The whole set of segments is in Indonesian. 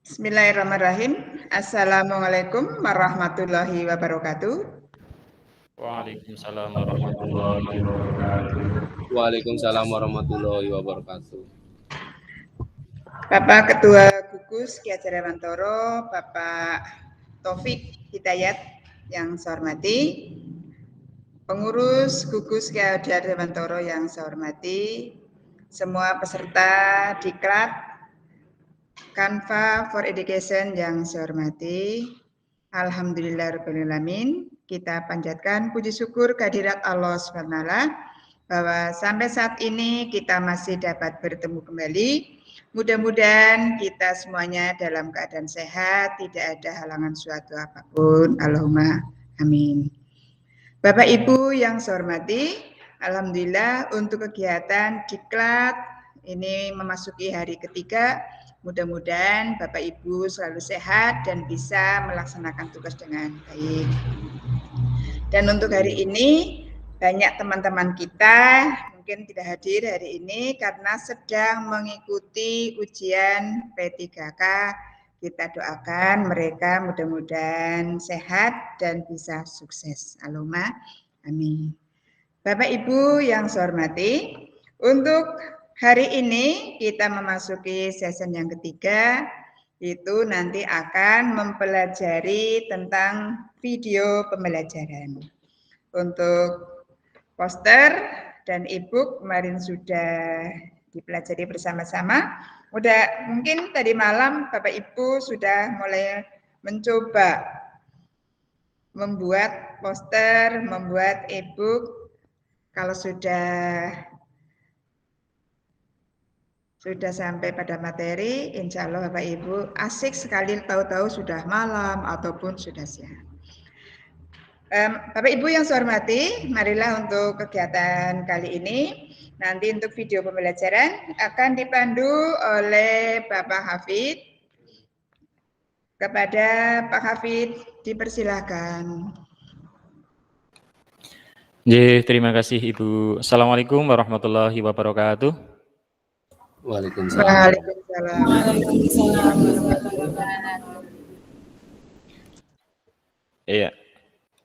Bismillahirrahmanirrahim. Assalamualaikum warahmatullahi wabarakatuh. Waalaikumsalam warahmatullahi wabarakatuh. Waalaikumsalam warahmatullahi wabarakatuh. Bapak Ketua Gugus Ki Hajar Dewantara, Bapak Taufik Hidayat yang saya hormati, pengurus Gugus Ki Hajar Dewantara yang saya hormati, semua peserta Diklat Canva for Education yang saya hormati, alhamdulillahirrahmanirrahim, kita panjatkan puji syukur kehadirat Allah SWT bahwa sampai saat ini kita masih dapat bertemu kembali. Mudah-mudahan kita semuanya dalam keadaan sehat, tidak ada halangan suatu apapun. Allahumma amin. Bapak Ibu yang saya hormati, alhamdulillah untuk kegiatan Diklat ini memasuki hari ketiga. Mudah-mudahan Bapak Ibu selalu sehat dan bisa melaksanakan tugas dengan baik. Dan untuk hari ini banyak teman-teman kita mungkin tidak hadir hari ini karena sedang mengikuti ujian P3K. Kita doakan mereka mudah-mudahan sehat dan bisa sukses. Allahumma amin. Bapak Ibu yang saya hormati, untuk hari ini kita memasuki session yang ketiga, itu nanti akan mempelajari tentang video pembelajaran. Untuk poster dan e-book kemarin sudah dipelajari bersama-sama. Mungkin tadi malam Bapak Ibu sudah mulai mencoba membuat poster, membuat e-book. Kalau sudah sampai pada materi, insya Allah Bapak Ibu asik sekali, tahu-tahu sudah malam ataupun sudah siang. Bapak Ibu yang saya hormati, marilah untuk kegiatan kali ini, nanti untuk video pembelajaran akan dipandu oleh Bapak Hafid. Kepada Pak Hafid, dipersilakan. Terima kasih Ibu. Assalamualaikum warahmatullahi wabarakatuh. Waalaikumsalam. Waalaikumsalam. Iya.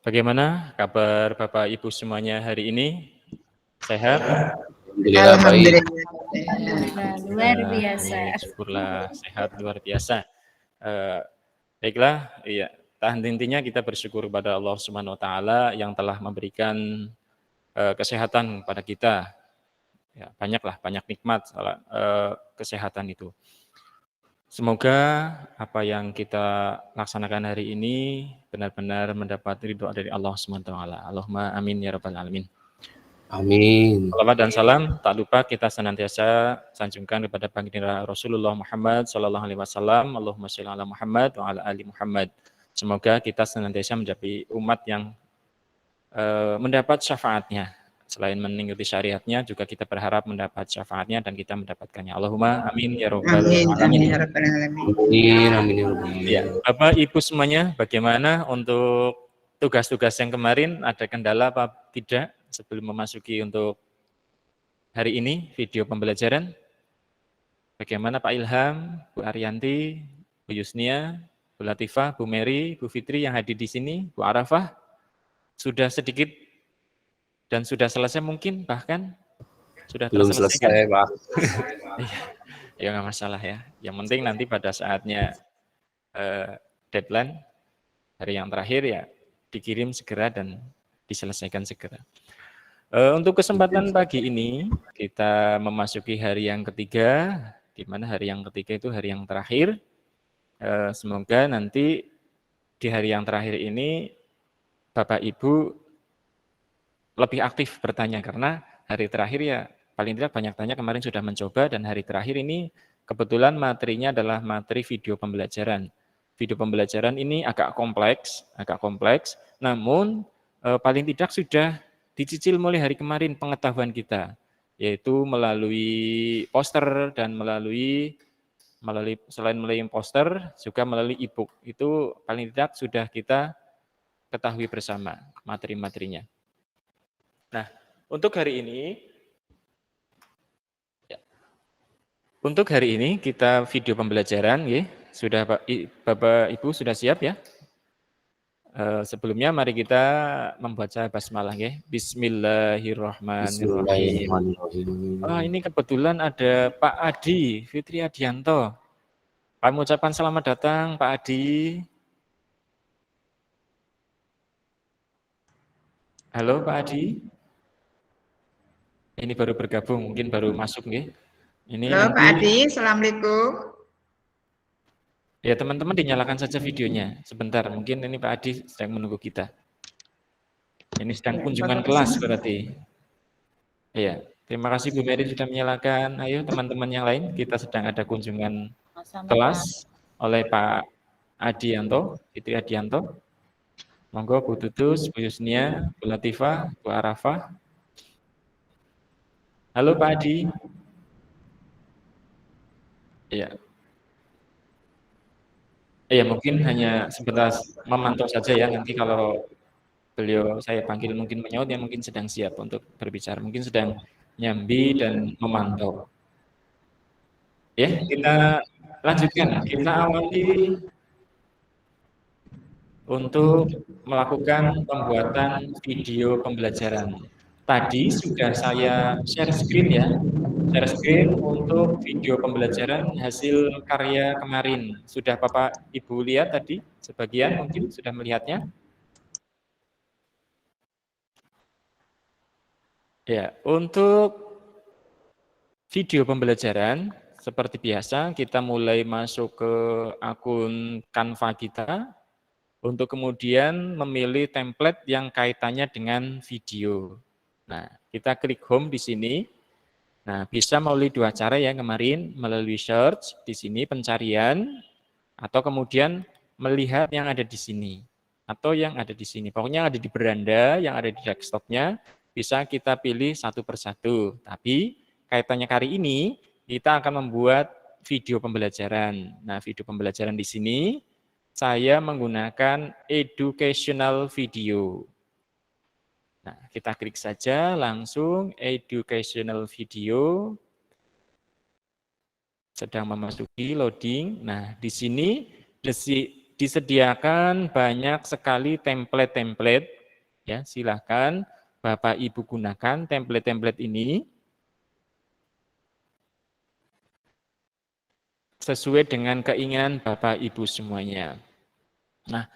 Bagaimana kabar Bapak Ibu semuanya hari ini? Sehat? Alhamdulillah baik. Luar biasa. Syukurlah sehat luar biasa. Baiklah, iya. Intinya kita bersyukur kepada Allah Subhanahu wa taala yang telah memberikan kesehatan kepada kita. Ya, banyak nikmat kesehatan itu. Semoga apa yang kita laksanakan hari ini benar-benar mendapat ridho dari Allah SWT. Allahumma amin ya rabbal alamin. Amin. Salawat dan salam tak lupa kita senantiasa sanjungkan kepada baginda Rasulullah Muhammad sallallahu alaihi wasallam. Allahumma shalli ala Muhammad wa ala ali Muhammad. Semoga kita senantiasa menjadi umat yang mendapat syafaatnya. Selain mengikuti syariatnya, juga kita berharap mendapat syafaatnya dan kita mendapatkannya. Allahumma amin ya rabbal alamin. Amin ya rabbal alamin. Amin ya rabbal alamin. Ya, Bapak Ibu semuanya, bagaimana untuk tugas-tugas yang kemarin? Ada kendala apa tidak sebelum memasuki untuk hari ini video pembelajaran? Bagaimana Pak Ilham, Bu Ariyanti, Bu Yusnia, Bu Latifah, Bu Mary, Bu Fitri yang hadir di sini, Bu Arafah? Sudah sedikit dan sudah selesai mungkin, bahkan sudah belum selesai Pak. Ya nggak masalah ya. Yang penting nanti pada saatnya deadline hari yang terakhir ya dikirim segera dan diselesaikan segera. Untuk kesempatan pagi ini kita memasuki hari yang ketiga, di mana hari yang ketiga itu hari yang terakhir. Semoga nanti di hari yang terakhir ini Bapak Ibu lebih aktif bertanya, karena hari terakhir ya paling tidak banyak tanya kemarin sudah mencoba, dan hari terakhir ini kebetulan materinya adalah materi video pembelajaran. Video pembelajaran ini agak kompleks, namun paling tidak sudah dicicil mulai hari kemarin pengetahuan kita, yaitu melalui poster dan melalui selain melalui poster juga melalui e-book. Itu paling tidak sudah kita ketahui bersama materi-materinya. Nah, untuk hari ini Untuk hari ini kita video pembelajaran, ya. Sudah Bapak Ibu sudah siap ya? Sebelumnya mari kita membaca basmalah, ya. Bismillahirrahmanirrahim. Bismillahirrahmanirrahim. Ini kebetulan ada Pak Adi Fitri Adianto. Kami ucapkan selamat datang Pak Adi. Halo Pak Adi. Ini baru bergabung, mungkin baru masuk, ya. Ini Halo nanti, Pak Adi, Assalamualaikum. ya teman-teman dinyalakan saja videonya. Sebentar, mungkin ini Pak Adi sedang menunggu kita. Ini sedang kunjungan kelas berarti. Iya, terima kasih Bu Mary sudah menyalakan. Ayo teman-teman yang lain, kita sedang ada kunjungan kelas oleh Pak Adianto, Fitri Adianto. Monggo Bu Tutus, Bu Yusnia, Bu Latifah, Bu Arafah. Halo Pak Adi. Iya. Iya, mungkin hanya sebentar memantau saja ya, nanti kalau beliau saya panggil mungkin menyaut, ya mungkin sedang siap untuk berbicara, mungkin sedang nyambi dan memantau. Ya, kita lanjutkan, kita awali untuk melakukan pembuatan video pembelajaran. Tadi sudah saya share screen ya, share screen untuk video pembelajaran hasil karya kemarin. Sudah Bapak Ibu lihat tadi, sebagian mungkin sudah melihatnya. Ya, untuk video pembelajaran seperti biasa kita mulai masuk ke akun Canva kita untuk kemudian memilih template yang kaitannya dengan video. Nah, kita klik home di sini. Nah, bisa melalui dua cara ya kemarin, melalui search di sini pencarian atau kemudian melihat yang ada di sini atau yang ada di sini. Pokoknya yang ada di beranda, yang ada di desktopnya bisa kita pilih satu persatu. Tapi kaitannya kali ini kita akan membuat video pembelajaran. Nah, video pembelajaran di sini saya menggunakan educational video. Nah, kita klik saja langsung educational video. Sedang memasuki loading. Nah, di sini disediakan banyak sekali template-template. Ya, silakan Bapak Ibu gunakan template-template ini sesuai dengan keinginan Bapak Ibu semuanya. Nah,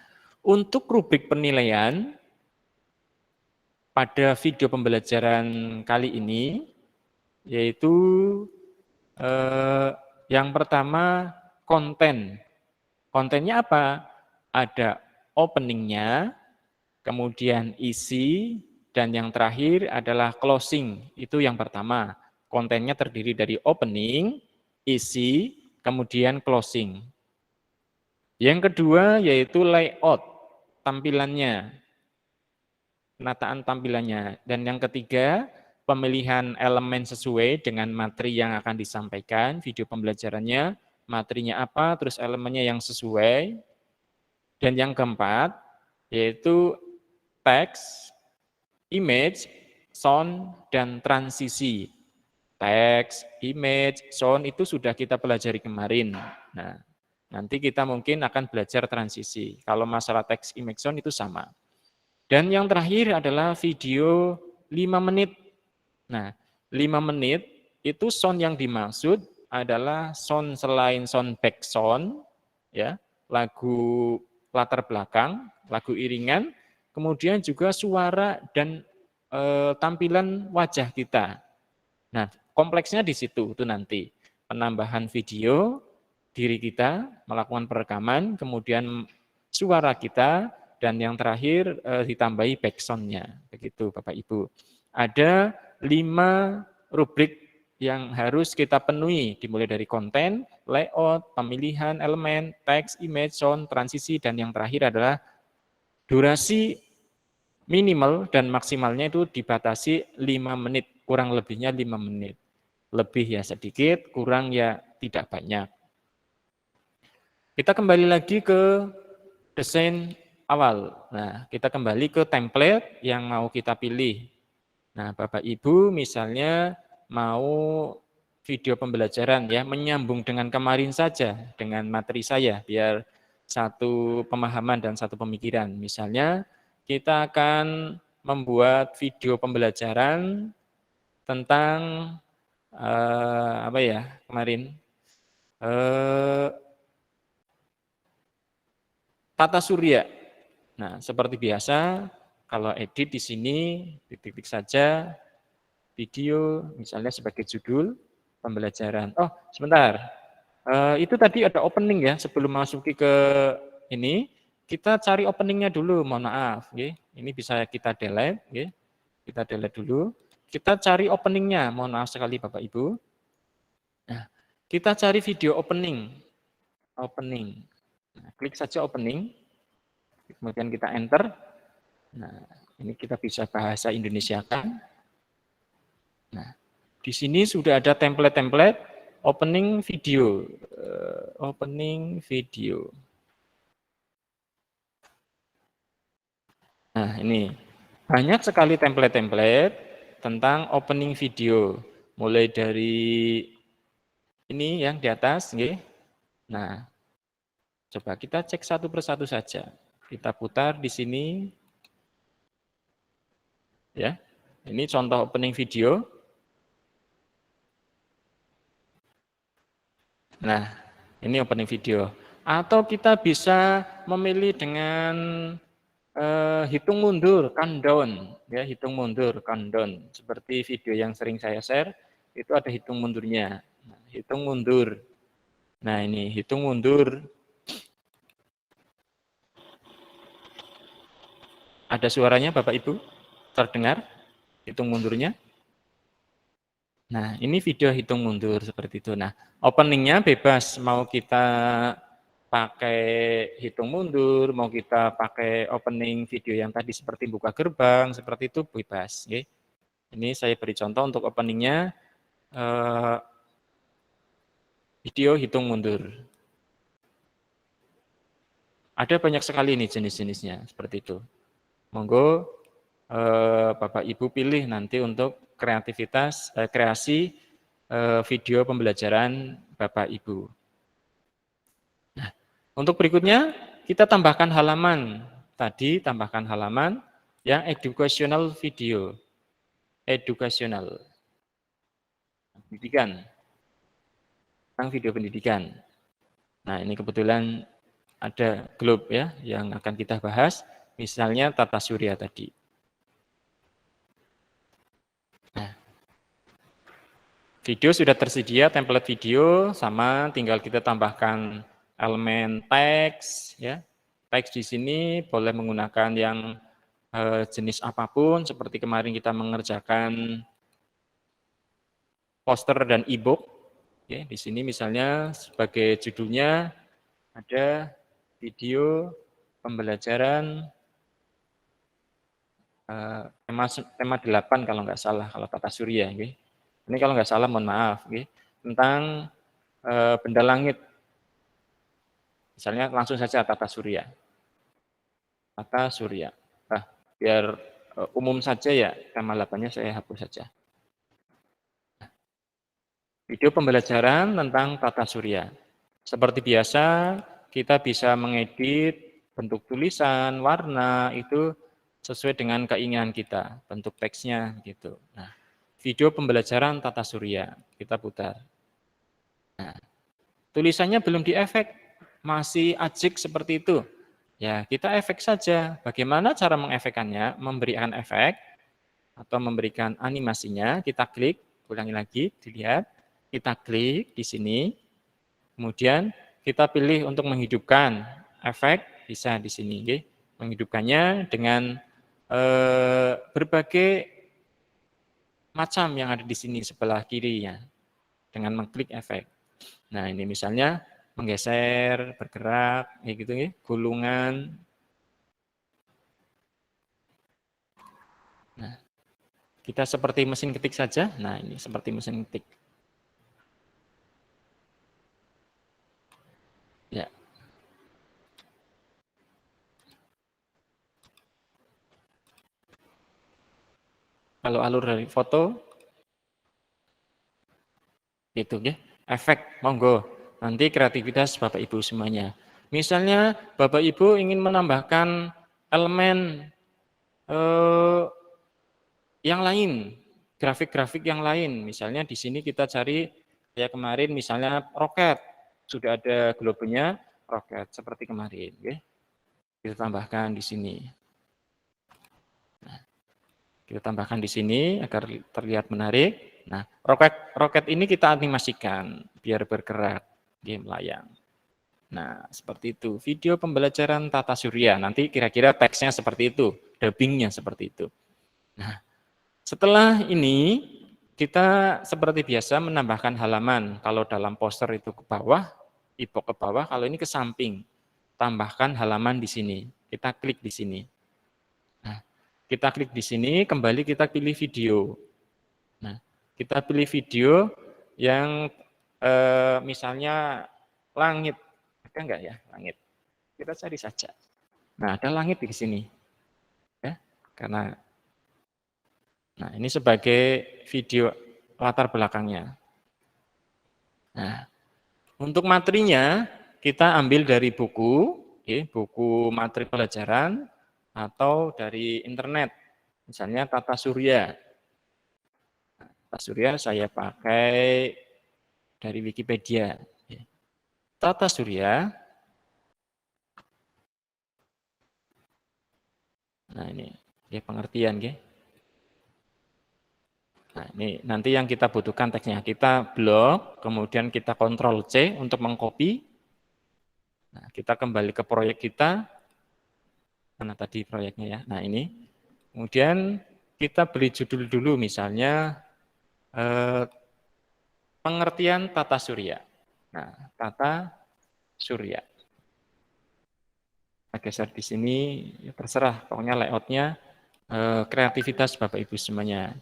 untuk rubrik penilaian pada video pembelajaran kali ini, yaitu yang pertama konten. Kontennya apa? Ada openingnya, kemudian isi, dan yang terakhir adalah closing. Itu yang pertama. Kontennya terdiri dari opening, isi, kemudian closing. Yang kedua yaitu layout, tampilannya, penataan tampilannya. Dan yang ketiga, pemilihan elemen sesuai dengan materi yang akan disampaikan, video pembelajarannya, materinya apa, terus elemennya yang sesuai. Dan yang keempat, yaitu teks, image, sound, dan transisi. Teks, image, sound itu sudah kita pelajari kemarin. Nah, nanti kita mungkin akan belajar transisi. Kalau masalah teks, image, sound itu sama. Dan yang terakhir adalah video 5 menit. Nah, 5 menit itu sound yang dimaksud adalah sound selain sound back sound, ya, lagu latar belakang, lagu iringan, kemudian juga suara dan tampilan wajah kita. Nah, kompleksnya di situ itu nanti penambahan video diri kita melakukan perekaman, kemudian suara kita, dan yang terakhir ditambahi backsound-nya. Begitu Bapak Ibu. Ada 5 rubrik yang harus kita penuhi, dimulai dari konten, layout, pemilihan elemen, teks, image, sound, transisi, dan yang terakhir adalah durasi minimal dan maksimalnya itu dibatasi 5 menit, kurang lebihnya 5 menit. Lebih ya sedikit, kurang ya tidak banyak. Kita kembali lagi ke desain awal. Nah, kita kembali ke template yang mau kita pilih. Nah, Bapak Ibu misalnya mau video pembelajaran ya, menyambung dengan kemarin saja dengan materi saya biar satu pemahaman dan satu pemikiran. Misalnya kita akan membuat video pembelajaran tentang apa ya kemarin tata surya. Nah, seperti biasa kalau edit di sini titik-titik saja video misalnya sebagai judul pembelajaran. Oh, sebentar. Itu tadi ada opening ya sebelum masuki ke ini kita cari openingnya dulu. Mohon maaf, nggih. Ini bisa kita delete, nggih. Kita delete dulu. Kita cari openingnya. Mohon maaf sekali Bapak Ibu. Nah, kita cari video opening. Opening. Nah, klik saja opening. Kemudian kita enter. Nah, ini kita bisa bahasa Indonesia kan. Nah, di sini sudah ada template-template opening video. Opening video. Nah, ini banyak sekali template-template tentang opening video. Mulai dari ini yang di atas, nggih. Nah, coba kita cek satu persatu saja. Kita putar di sini. Ya. Ini contoh opening video. Nah, ini opening video. Atau kita bisa memilih dengan hitung mundur, countdown, ya hitung mundur, countdown. Seperti video yang sering saya share, itu ada hitung mundurnya. Nah, hitung mundur. Nah ini hitung mundur. Ada suaranya Bapak Ibu? Terdengar? Hitung mundurnya? Nah ini video hitung mundur seperti itu. Nah openingnya bebas, mau kita pakai hitung mundur, mau kita pakai opening video yang tadi seperti buka gerbang, seperti itu bebas. Okay. Ini saya beri contoh untuk openingnya video hitung mundur. Ada banyak sekali nih jenis-jenisnya, seperti itu. Monggo Bapak Ibu pilih nanti untuk kreativitas, kreasi video pembelajaran Bapak Ibu. Untuk berikutnya, kita tambahkan halaman. Tadi tambahkan halaman yang educational video. Educational. Pendidikan. Tentang video pendidikan. Nah, ini kebetulan ada globe ya yang akan kita bahas. Misalnya tata surya tadi. Nah, video sudah tersedia, template video sama tinggal kita tambahkan elemen teks ya. Teks di sini boleh menggunakan yang jenis apapun seperti kemarin kita mengerjakan poster dan e-book ya. Di sini misalnya sebagai judulnya ada video pembelajaran tema 8 kalau nggak salah kalau tata surya ya. Ini kalau nggak salah mohon maaf ya. Tentang benda langit. Misalnya langsung saja tata surya. Tata surya. Nah, biar umum saja ya, tema 8-nya saya hapus saja. Video pembelajaran tentang tata surya. Seperti biasa, kita bisa mengedit bentuk tulisan, warna, itu sesuai dengan keinginan kita, bentuk teksnya gitu. Nah, video pembelajaran tata surya, kita putar. Nah, tulisannya belum diefek, masih ajik seperti itu. Ya, kita efek saja. Bagaimana cara mengefekkannya? Memberikan efek atau memberikan animasinya, kita klik, ulangi lagi, dilihat. Kita klik di sini. Kemudian kita pilih untuk menghidupkan efek, bisa di sini. Okay? Menghidupkannya dengan berbagai macam yang ada di sini sebelah kirinya. Dengan mengklik efek. Nah, ini misalnya menggeser, bergerak, kayak gitu ya, gulungan. Nah, kita seperti mesin ketik saja. Nah, ini seperti mesin ketik. Ya. Kalau alur dari foto, Itu ya. Efek, monggo. Nanti kreativitas Bapak Ibu semuanya. Misalnya Bapak Ibu ingin menambahkan elemen yang lain, grafik-grafik yang lain. Misalnya di sini kita cari kayak kemarin misalnya roket. Sudah ada globenya roket seperti kemarin, ya. Kita tambahkan di sini. Nah, kita tambahkan di sini agar terlihat menarik. Nah, roket ini kita animasikan biar bergerak di melayang. Nah, seperti itu. Video pembelajaran tata surya. Nanti kira-kira teksnya seperti itu, dubbingnya seperti itu. Nah, setelah ini kita seperti biasa menambahkan halaman. Kalau dalam poster itu ke bawah, e-book ke bawah, kalau ini ke samping. Tambahkan halaman di sini. Kita klik di sini. Nah, kita klik di sini, kembali kita pilih video. Nah, kita pilih video yang misalnya langit. Ada enggak ya langit? Kita cari saja. Nah, ada langit di sini. Ya, karena ini sebagai video latar belakangnya. Nah, untuk materinya kita ambil dari buku, buku materi pelajaran atau dari internet. Misalnya Tata Surya. Tata Surya saya pakai dari Wikipedia. Tata Surya. Nah, ini pengertian, ya. Nah, ini nanti yang kita butuhkan teksnya. Kita blok, kemudian kita Ctrl C untuk mengcopy. Nah, kita kembali ke proyek kita. Mana tadi proyeknya ya? Nah, ini. Kemudian kita beri judul dulu, misalnya pengertian Tata Surya. Nah, Tata Surya. Kita geser di sini, ya terserah. Pokoknya layoutnya kreativitas Bapak Ibu semuanya.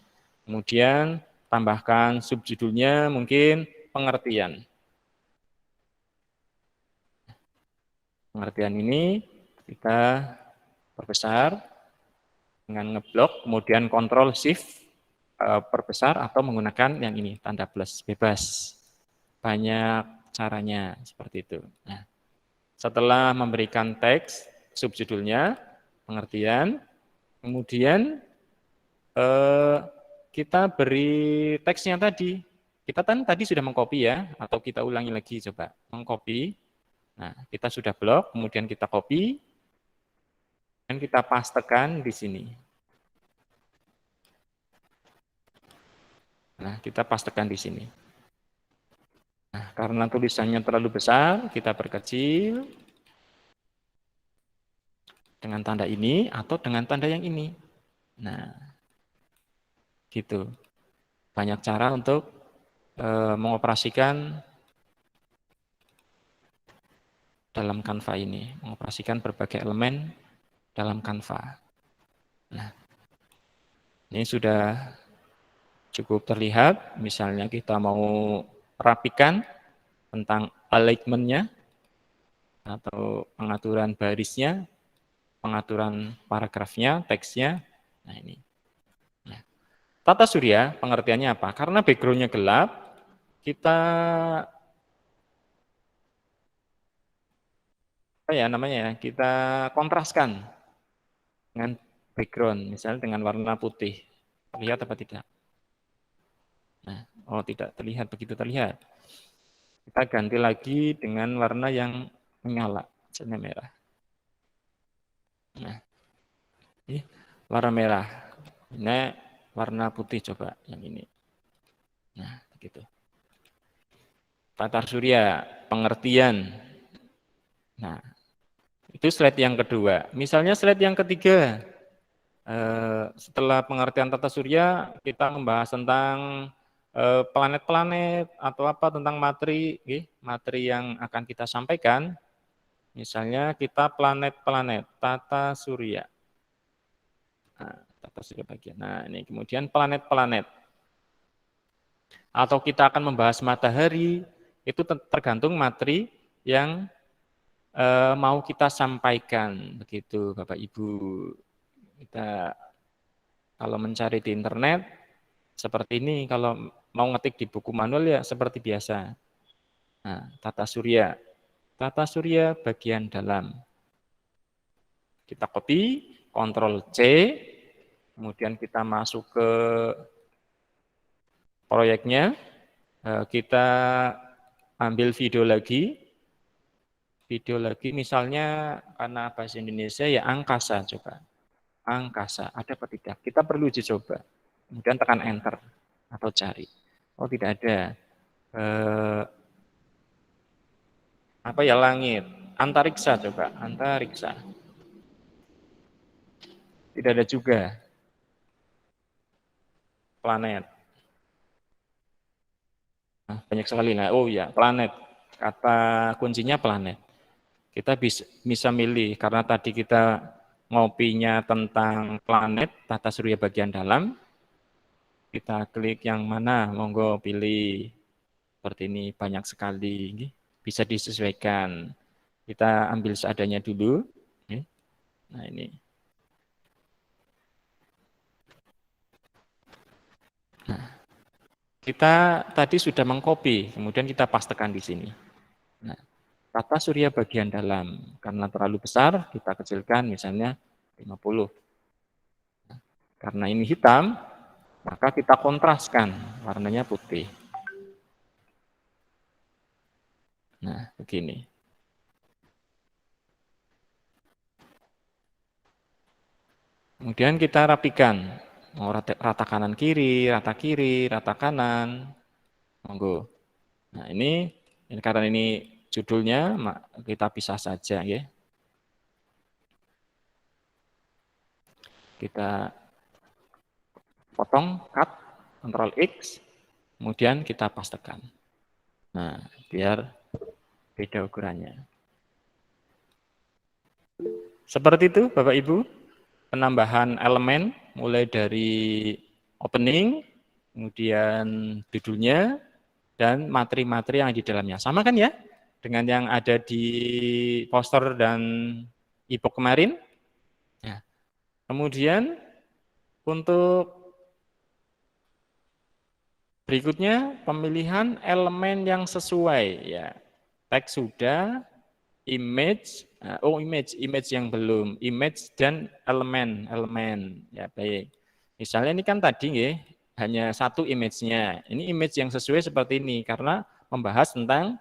Kemudian tambahkan subjudulnya mungkin pengertian. Pengertian ini kita perbesar dengan ngeblok, kemudian Ctrl Shift perbesar atau menggunakan yang ini, tanda plus, bebas. Banyak caranya seperti itu. Nah, setelah memberikan teks, subjudulnya, pengertian, kemudian kita beri teksnya tadi. Kita kan tadi sudah mengcopy ya, atau kita ulangi lagi coba. Mengcopy. Nah, kita sudah blok, kemudian kita copy, dan kita pastekan di sini. Nah, kita pastekan di sini. Nah, karena tulisannya terlalu besar, kita perkecil dengan tanda ini atau dengan tanda yang ini. Nah, gitu. Banyak cara untuk mengoperasikan dalam Canva ini, mengoperasikan berbagai elemen dalam Canva. Nah, ini sudah cukup terlihat. Misalnya kita mau rapikan tentang alignment-nya atau pengaturan barisnya, pengaturan paragrafnya, teksnya. Nah, ini. Nah, Tata Surya pengertiannya apa? Karena background-nya gelap, kita kita kontraskan dengan background, misalnya dengan warna putih. Terlihat apa tidak? Nah, tidak terlihat, begitu terlihat. Kita ganti lagi dengan warna yang menyala, misalnya merah. Nah, ini warna merah. Ini warna putih coba yang ini. Nah, begitu. Tata Surya, pengertian. Nah, itu slide yang kedua. Misalnya slide yang ketiga. Setelah pengertian Tata Surya, kita membahas tentang planet-planet atau apa tentang materi yang akan kita sampaikan. Misalnya kita planet-planet, Tata Surya. Nah, Tata Surya bagian. Nah, ini kemudian planet-planet. Atau kita akan membahas matahari, itu tergantung materi yang mau kita sampaikan, begitu Bapak Ibu. Kita kalau mencari di internet seperti ini, kalau mau ngetik di buku manual ya seperti biasa. Nah, tata surya bagian dalam. Kita copy, Ctrl C, kemudian kita masuk ke proyeknya, kita ambil video lagi, misalnya karena bahasa Indonesia ya angkasa, coba. Angkasa, ada apa tidak? Kita perlu uji coba. Kemudian tekan enter atau cari. Oh, tidak ada. Apa ya, langit? Antariksa, coba. Antariksa. Tidak ada juga. Planet. Nah, banyak sekali. Nah, oh ya, planet. Kata kuncinya planet. Kita bisa milih, karena tadi kita ngopinya tentang planet, tata surya bagian dalam, kita klik yang mana, monggo pilih. Seperti ini, banyak sekali, bisa disesuaikan. Kita ambil seadanya dulu. Nah, ini. Nah, kita tadi sudah mengcopy, kemudian kita pastekan di sini. Nah, tata surya bagian dalam, karena terlalu besar, kita kecilkan misalnya 50. Nah, karena ini hitam, maka kita kontraskan, warnanya putih. Nah, begini. Kemudian kita rapikan, mau rata kanan kiri, rata kanan, monggo. Nah, ini karena ini judulnya, kita pisah saja, ya. Kita potong, cut, Ctrl X, kemudian kita pastekan. Nah, biar beda ukurannya. Seperti itu, Bapak Ibu, penambahan elemen mulai dari opening, kemudian judulnya, dan materi-materi yang di dalamnya. Sama kan ya dengan yang ada di poster dan e-book kemarin? Ya. Kemudian untuk berikutnya pemilihan elemen yang sesuai, ya. Teks sudah, image yang belum, image dan elemen, ya, baik. Misalnya ini kan tadi ya, hanya satu image-nya. Ini image yang sesuai seperti ini karena membahas tentang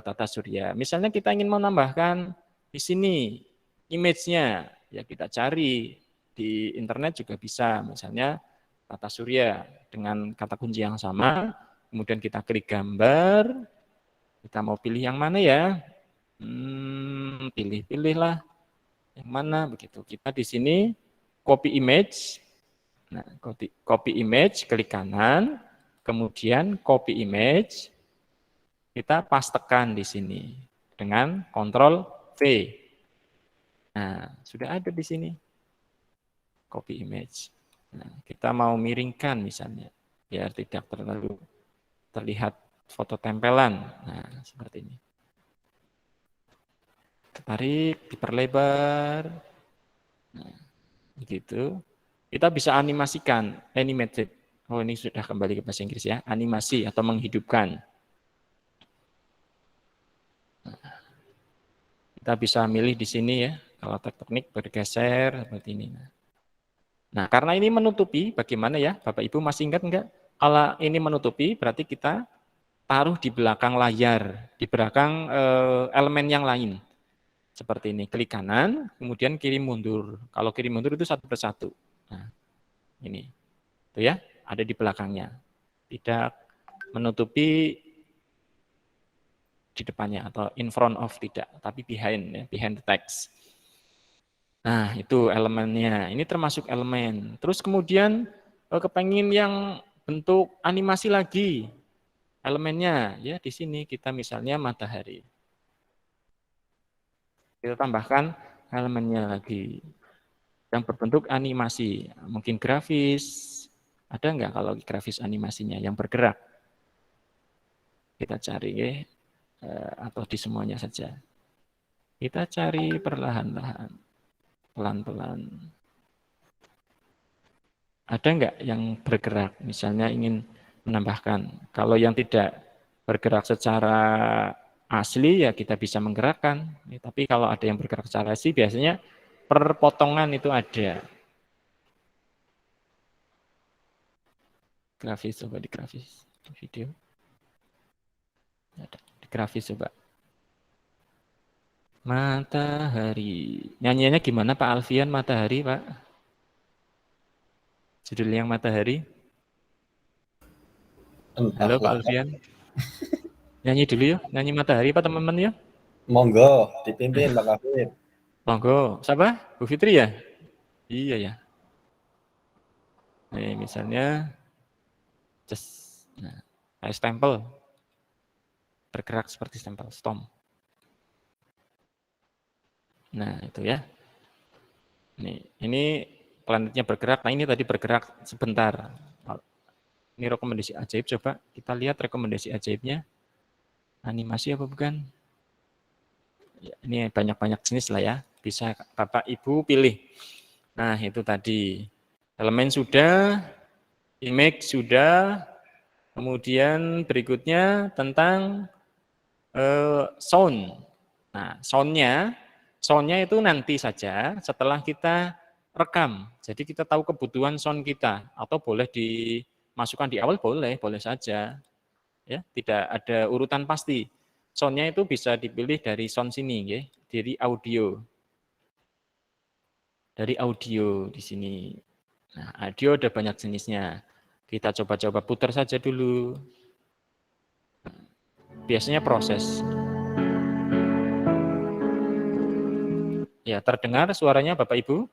tata surya. Misalnya kita ingin menambahkan di sini image-nya, ya kita cari di internet juga bisa. Misalnya tata surya dengan kata kunci yang sama, kemudian kita klik gambar, kita mau pilih yang mana ya? Pilih-pilihlah yang mana begitu. Kita di sini copy image. Nah, copy image, klik kanan, kemudian copy image, kita pastekan di sini dengan Ctrl V. Nah, sudah ada di sini copy image. Nah, kita mau miringkan misalnya, biar tidak terlalu terlihat foto tempelan. Nah, seperti ini. Tarik, diperlebar. Nah, begitu. Kita bisa animasikan, animated. Oh, ini sudah kembali ke bahasa Inggris ya, animasi atau menghidupkan. Nah, kita bisa milih di sini ya, kalau teknik bergeser seperti ini. Nah, karena ini menutupi, bagaimana ya, Bapak Ibu masih ingat enggak? Kalau ini menutupi, berarti kita taruh di belakang layar, di belakang elemen yang lain. Seperti ini, klik kanan, kemudian kiri mundur. Kalau kiri mundur itu satu persatu. Nah, ini, itu ya, ada di belakangnya. Tidak menutupi di depannya atau in front of, tidak, tapi behind, ya, behind the text. Nah, itu elemennya. Ini termasuk elemen. Terus kemudian kepengen yang bentuk animasi lagi. Elemennya ya di sini kita misalnya matahari. Kita tambahkan elemennya lagi yang berbentuk animasi. Mungkin grafis. Ada enggak kalau grafis animasinya yang bergerak? Kita cari ya, atau di semuanya saja. Kita cari perlahan-lahan. Pelan-pelan. Ada enggak yang bergerak? Misalnya ingin menambahkan. Kalau yang tidak bergerak secara asli ya kita bisa menggerakkan. Tapi kalau ada yang bergerak secara asli biasanya per potongan itu ada. Grafis, coba di grafis video. Ada di grafis coba. Matahari. Nyanyiannya gimana Pak Alfian, Matahari Pak? Judul yang Matahari. Halo Pak Alfian. Nyanyi dulu ya, nyanyi Matahari Pak teman-teman ya. Monggo, dipimpin Pak Kafir. Monggo, siapa? Bu Fitri ya? Iya ya. Nih misalnya, nah, kayak stempel, bergerak seperti stempel, stomp. Nah itu ya. Nih, ini planetnya bergerak. Nah ini tadi bergerak sebentar. Ini rekomendasi ajaib. Coba kita lihat rekomendasi ajaibnya. Animasi apa bukan? Ya, ini banyak-banyak jenis lah ya. Bisa Bapak Ibu pilih. Nah itu tadi. Elemen sudah, image sudah, kemudian berikutnya tentang sound. Nah soundnya itu nanti saja setelah kita rekam. Jadi kita tahu kebutuhan sound kita atau boleh dimasukkan di awal boleh saja. Ya, tidak ada urutan pasti. Soundnya itu bisa dipilih dari sound sini, ya, dari audio. Dari audio di sini. Nah, audio ada banyak jenisnya. Kita coba-coba putar saja dulu. Biasanya proses. Ya, terdengar suaranya Bapak Ibu?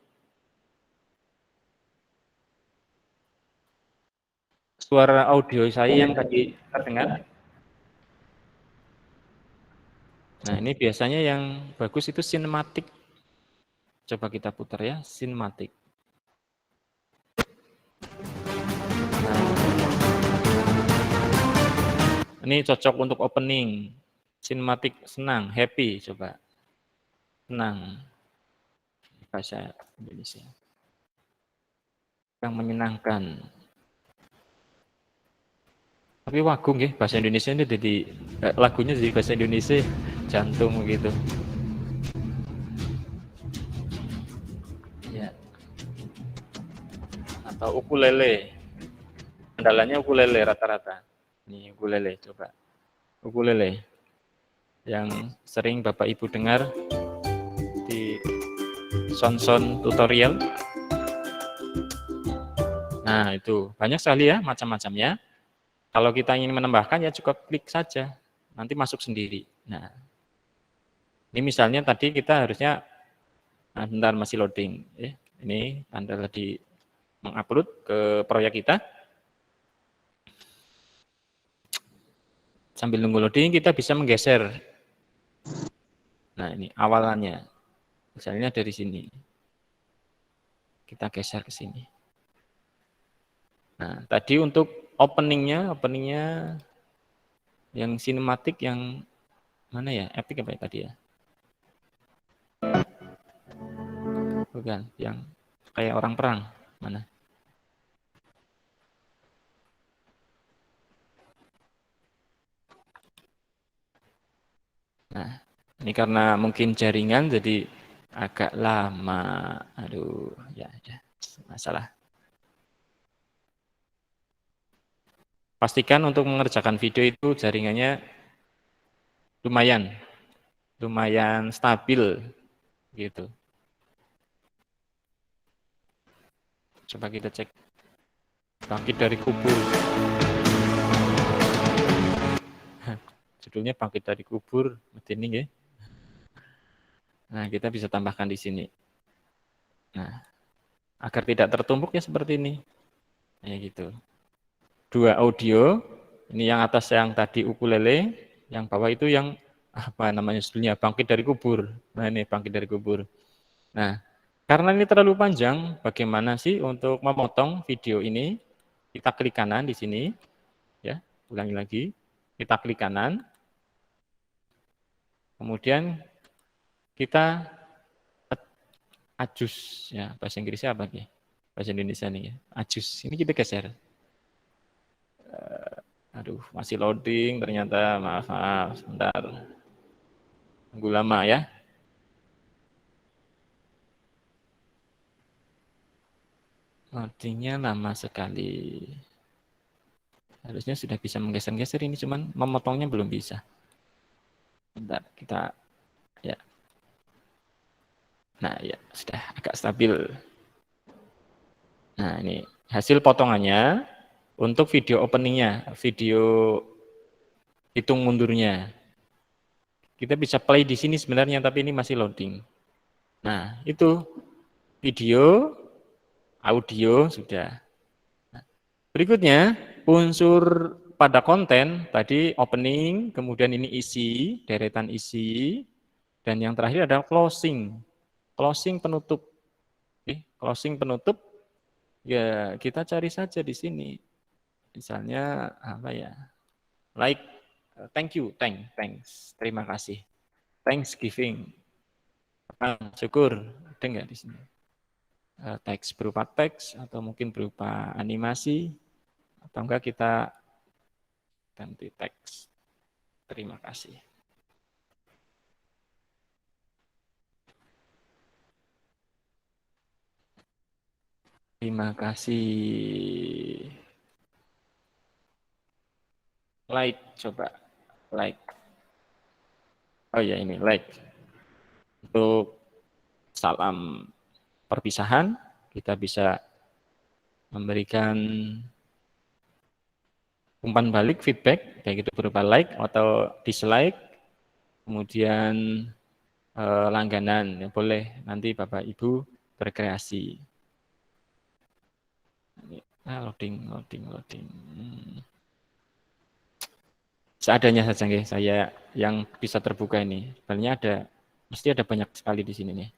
Suara audio saya yang tadi terdengar? Nah, ini biasanya yang bagus itu sinematik. Coba kita putar ya, sinematik. Ini cocok untuk opening. Sinematik senang, happy, coba. Senang. Bahasa Indonesia. Yang menyenangkan. Tapi wagung ya, bahasa Indonesia ini jadi lagunya jadi bahasa Indonesia, jantung gitu. Ya. Atau ukulele. Andalanya ukulele rata-rata. Ini ukulele, coba. Ukulele. Yang sering Bapak Ibu dengar di sound-sound tutorial. Nah, itu banyak sekali ya macam-macamnya. Kalau kita ingin menambahkan ya cukup klik saja, nanti masuk sendiri. Nah, ini misalnya tadi kita harusnya, bentar masih loading. Ini Anda tadi mengupload ke proyek kita. Sambil nunggu loading kita bisa menggeser. Nah ini awalannya, misalnya dari sini. Kita geser ke sini. Nah tadi untuk openingnya yang sinematik yang mana ya? Epic apa ya tadi ya? Bukan, yang kayak orang perang. Mana? Nah, ini karena mungkin jaringan jadi agak lama. Aduh, ya ada masalah. Pastikan untuk mengerjakan video itu jaringannya lumayan stabil gitu. Coba kita cek. Bangkit dari kubur. Judulnya Bangkit dari kubur, ini ya. Nah, kita bisa tambahkan di sini. Nah, agar tidak tertumpuk ya seperti ini. Ya gitu. 2 audio, ini yang atas yang tadi ukulele, yang bawah itu yang apa namanya judulnya Bangkit dari kubur. Nah, ini Bangkit dari kubur. Nah, karena ini terlalu panjang, bagaimana sih untuk memotong video ini? Kita klik kanan di sini. Ya, ulangi lagi. Kita klik kanan. Kemudian kita adjust ya, bahasa Inggrisnya apa nih? Bahasa Indonesia nih ya. Adjust. Ini kita geser. Aduh, masih loading ternyata. Maaf, sebentar. Tunggu lama ya. Loadingnya lama sekali. Harusnya sudah bisa menggeser-geser ini, cuman memotongnya belum bisa. Bentar, kita ya. Nah, ya sudah agak stabil. Nah, ini hasil potongannya untuk video openingnya, video hitung mundurnya. Kita bisa play di sini sebenarnya, tapi ini masih loading. Nah, itu video, audio sudah. Nah, berikutnya, unsur pada konten, tadi opening, kemudian ini isi, deretan isi, dan yang terakhir adalah closing. Closing penutup. Oke, closing penutup, ya kita cari saja di sini. Misalnya, apa ya, like, thank you, thanks, terima kasih. Thanksgiving, syukur, ada nggak di sini? Teks berupa teks atau mungkin berupa animasi, atau enggak kita ganti teks. Terima kasih. Terima kasih. Like, coba like. Oh ya ini like. Untuk salam perpisahan, kita bisa memberikan umpan balik, feedback, baik itu berupa like atau dislike, kemudian langganan, ya boleh nanti Bapak Ibu berkreasi. Loading. Seadanya saja nggih, saya yang bisa terbuka ini. Sebenarnya mesti ada banyak sekali di sini nih.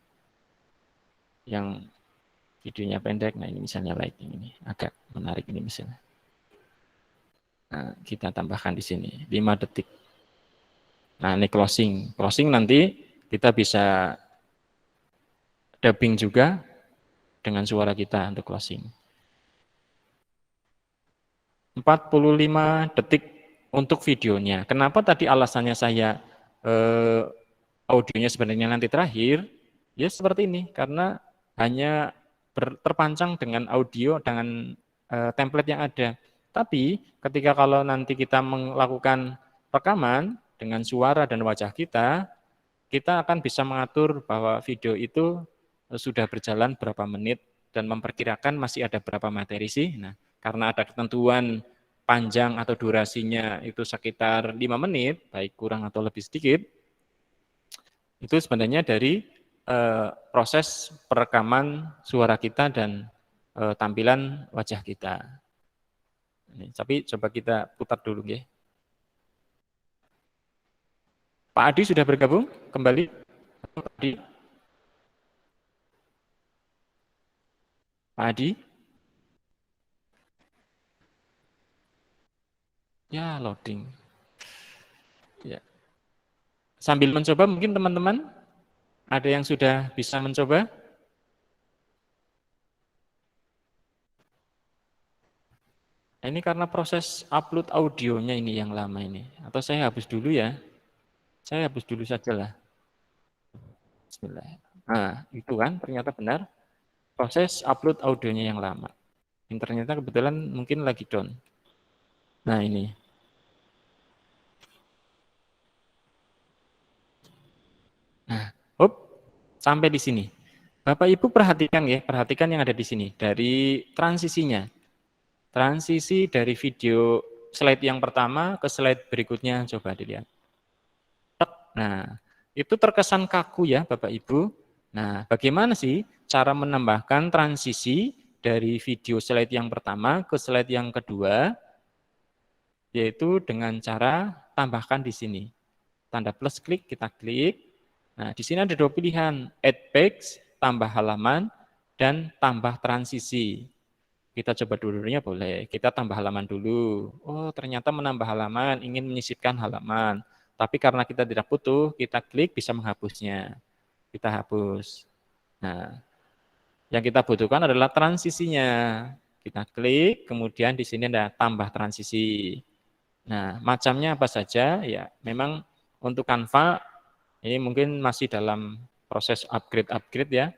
Yang videonya pendek, nah ini misalnya like ini agak menarik ini misalnya. Nah, kita tambahkan di sini 5 detik. Nah, ini closing. Closing nanti kita bisa dubbing juga dengan suara kita untuk closing. 45 detik untuk videonya. Kenapa tadi alasannya saya audionya sebenarnya nanti terakhir? Ya seperti ini, karena hanya terpancang dengan audio, dengan template yang ada. Tapi ketika kalau nanti kita melakukan rekaman dengan suara dan wajah kita akan bisa mengatur bahwa video itu sudah berjalan berapa menit dan memperkirakan masih ada berapa materi sih. Nah, karena ada ketentuan panjang atau durasinya itu sekitar 5 menit, baik kurang atau lebih sedikit, itu sebenarnya dari proses perekaman suara kita dan tampilan wajah kita. Ini, tapi coba kita putar dulu ya. Pak Adi sudah bergabung kembali? Pak Adi? Pak Adi? Ya, loading. Ya. Sambil mencoba mungkin teman-teman ada yang sudah bisa mencoba? Nah, ini karena proses upload audionya ini yang lama ini. Atau saya hapus dulu ya. Saya hapus dulu sajalah. Bismillah. Nah, itu kan ternyata benar. Proses upload audionya yang lama. Internetnya kebetulan mungkin lagi down. Nah, ini. Nah, sampai di sini. Bapak Ibu perhatikan ya, perhatikan yang ada di sini. Dari transisinya. Transisi dari video slide yang pertama ke slide berikutnya, coba dilihat. Nah, itu terkesan kaku ya Bapak Ibu. Nah, bagaimana sih cara menambahkan transisi dari video slide yang pertama ke slide yang kedua? Yaitu dengan cara tambahkan di sini. Tanda plus klik, kita klik. Nah, di sini ada 2 pilihan, add page, tambah halaman, dan tambah transisi. Kita coba dulunya boleh, kita tambah halaman dulu. Oh, ternyata menambah halaman, ingin menyisipkan halaman. Tapi karena kita tidak butuh, kita klik bisa menghapusnya. Kita hapus. Nah, yang kita butuhkan adalah transisinya. Kita klik, kemudian di sini ada tambah transisi. Nah, macamnya apa saja? Ya, memang untuk Canva ini mungkin masih dalam proses upgrade ya.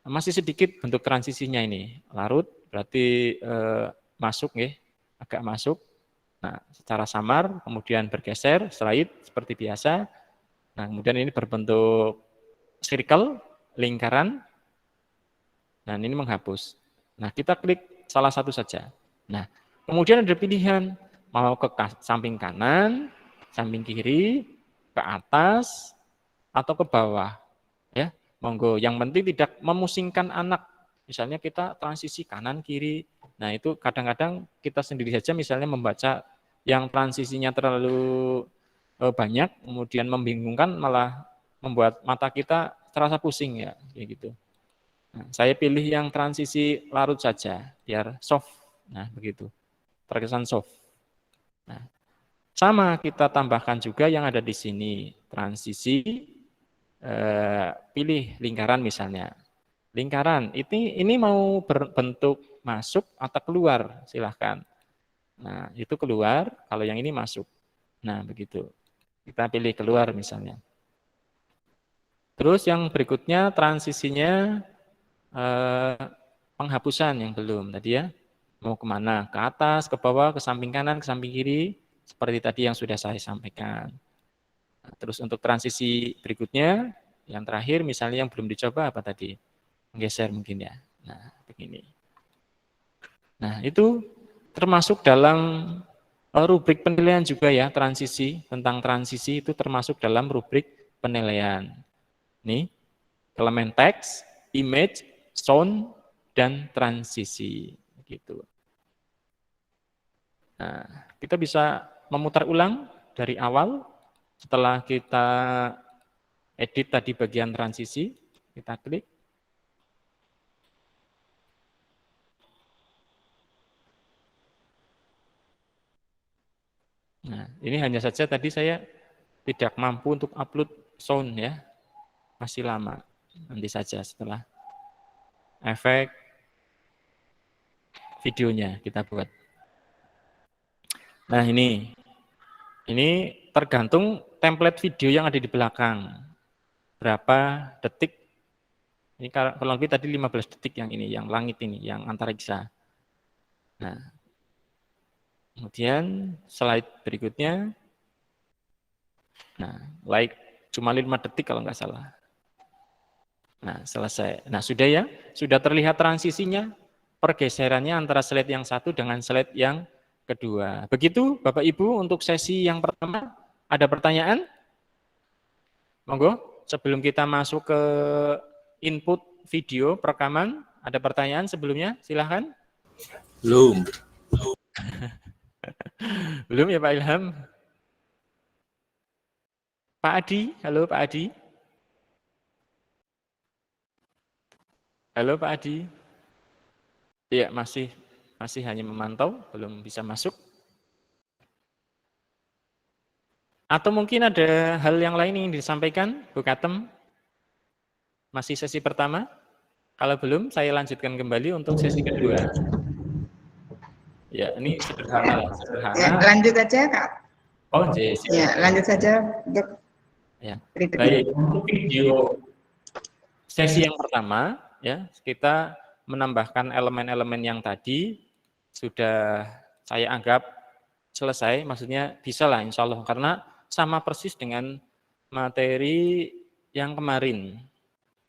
Masih sedikit bentuk transisinya ini. Larut berarti masuk ya, agak masuk. Nah, secara samar, kemudian bergeser, slide seperti biasa. Nah, kemudian ini berbentuk circle, lingkaran. Nah, ini menghapus. Nah, kita klik salah satu saja. Nah, kemudian ada pilihan mau ke samping kanan, samping kiri, ke atas, atau ke bawah. Ya, monggo. Yang penting tidak memusingkan anak. Misalnya kita transisi kanan kiri. Nah, itu kadang-kadang kita sendiri saja misalnya membaca yang transisinya terlalu banyak, kemudian membingungkan, malah membuat mata kita terasa pusing ya, kayak gitu. Nah, saya pilih yang transisi larut saja, biar soft. Nah, begitu. Terkesan soft. Nah, sama kita tambahkan juga yang ada di sini, transisi, pilih lingkaran misalnya. Lingkaran, ini mau berbentuk masuk atau keluar, silahkan. Nah, itu keluar, kalau yang ini masuk. Nah, begitu. Kita pilih keluar misalnya. Terus yang berikutnya transisinya penghapusan yang belum tadi ya. Mau kemana? Ke atas, ke bawah, ke samping kanan, ke samping kiri. Seperti tadi yang sudah saya sampaikan. Nah, terus untuk transisi berikutnya, yang terakhir misalnya yang belum dicoba apa tadi? Menggeser mungkin ya. Nah, begini. Nah, itu termasuk dalam rubrik penilaian juga ya, transisi. Tentang transisi itu termasuk dalam rubrik penilaian. Nih, elemen teks, image, sound, dan transisi. Gitu. Nah, kita bisa memutar ulang dari awal. Setelah kita edit tadi bagian transisi, kita klik. Nah, ini hanya saja tadi saya tidak mampu untuk upload sound ya. Masih lama. Nanti saja setelah efek videonya kita buat. Nah, ini tergantung template video yang ada di belakang. Berapa detik. Ini kalau lebih tadi 15 detik yang ini, yang langit ini, yang antariksa. Nah, kemudian slide berikutnya. Nah, like cuma 5 detik kalau nggak salah. Nah, selesai. Nah, sudah ya, sudah terlihat transisinya, pergeserannya antara slide yang satu dengan slide yang kedua. Begitu Bapak Ibu untuk sesi yang pertama. Ada pertanyaan? Monggo, sebelum kita masuk ke input video perekaman, ada pertanyaan sebelumnya? Silahkan. Belum. Belum ya Pak Ilham? Pak Adi, halo Pak Adi. Halo Pak Adi. Iya, masih hanya memantau, belum bisa masuk. Atau mungkin ada hal yang lain yang disampaikan, Bu Katem? Masih sesi pertama? Kalau belum, saya lanjutkan kembali untuk sesi kedua. Ya, ini sederhana lah, sederhana. Ya, lanjut aja Kak. Oh, yes. Ya, lanjut saja untuk ya. berikutnya. Baik, untuk video sesi yang pertama, ya kita menambahkan elemen-elemen yang tadi sudah saya anggap selesai, maksudnya bisa lah insya Allah, karena sama persis dengan materi yang kemarin.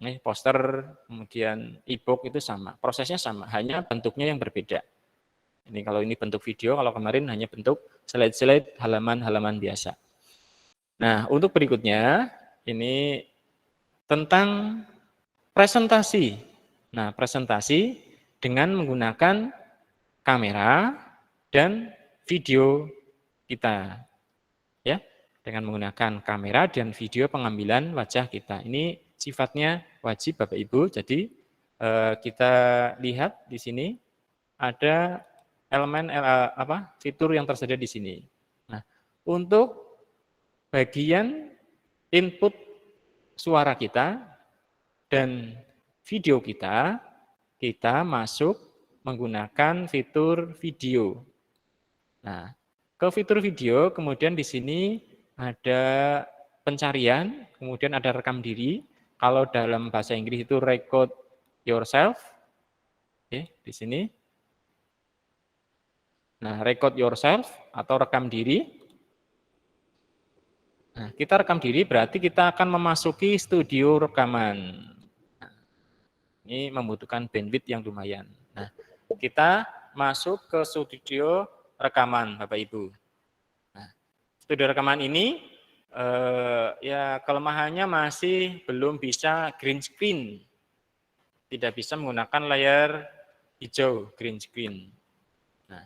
Nih, poster, kemudian e-book itu sama, prosesnya sama, hanya bentuknya yang berbeda. Ini kalau ini bentuk video, kalau kemarin hanya bentuk slide-slide, halaman-halaman biasa. Nah, untuk berikutnya, ini tentang presentasi. Nah, presentasi dengan menggunakan kamera dan video kita. Ya, dengan menggunakan kamera dan video pengambilan wajah kita. Ini sifatnya wajib Bapak Ibu. Jadi kita lihat di sini ada elemen fitur yang tersedia di sini. Nah, untuk bagian input suara kita dan video kita masuk menggunakan fitur video. Nah, ke fitur video, kemudian di sini ada pencarian, kemudian ada rekam diri. Kalau dalam bahasa Inggris itu record yourself. Oke, di sini. Nah, record yourself atau rekam diri. Nah, kita rekam diri berarti kita akan memasuki studio rekaman. Nah, ini membutuhkan bandwidth yang lumayan. Nah, kita masuk ke studio rekaman, Bapak Ibu. Nah, studio rekaman ini ya kelemahannya masih belum bisa green screen. Tidak bisa menggunakan layar hijau green screen. Nah,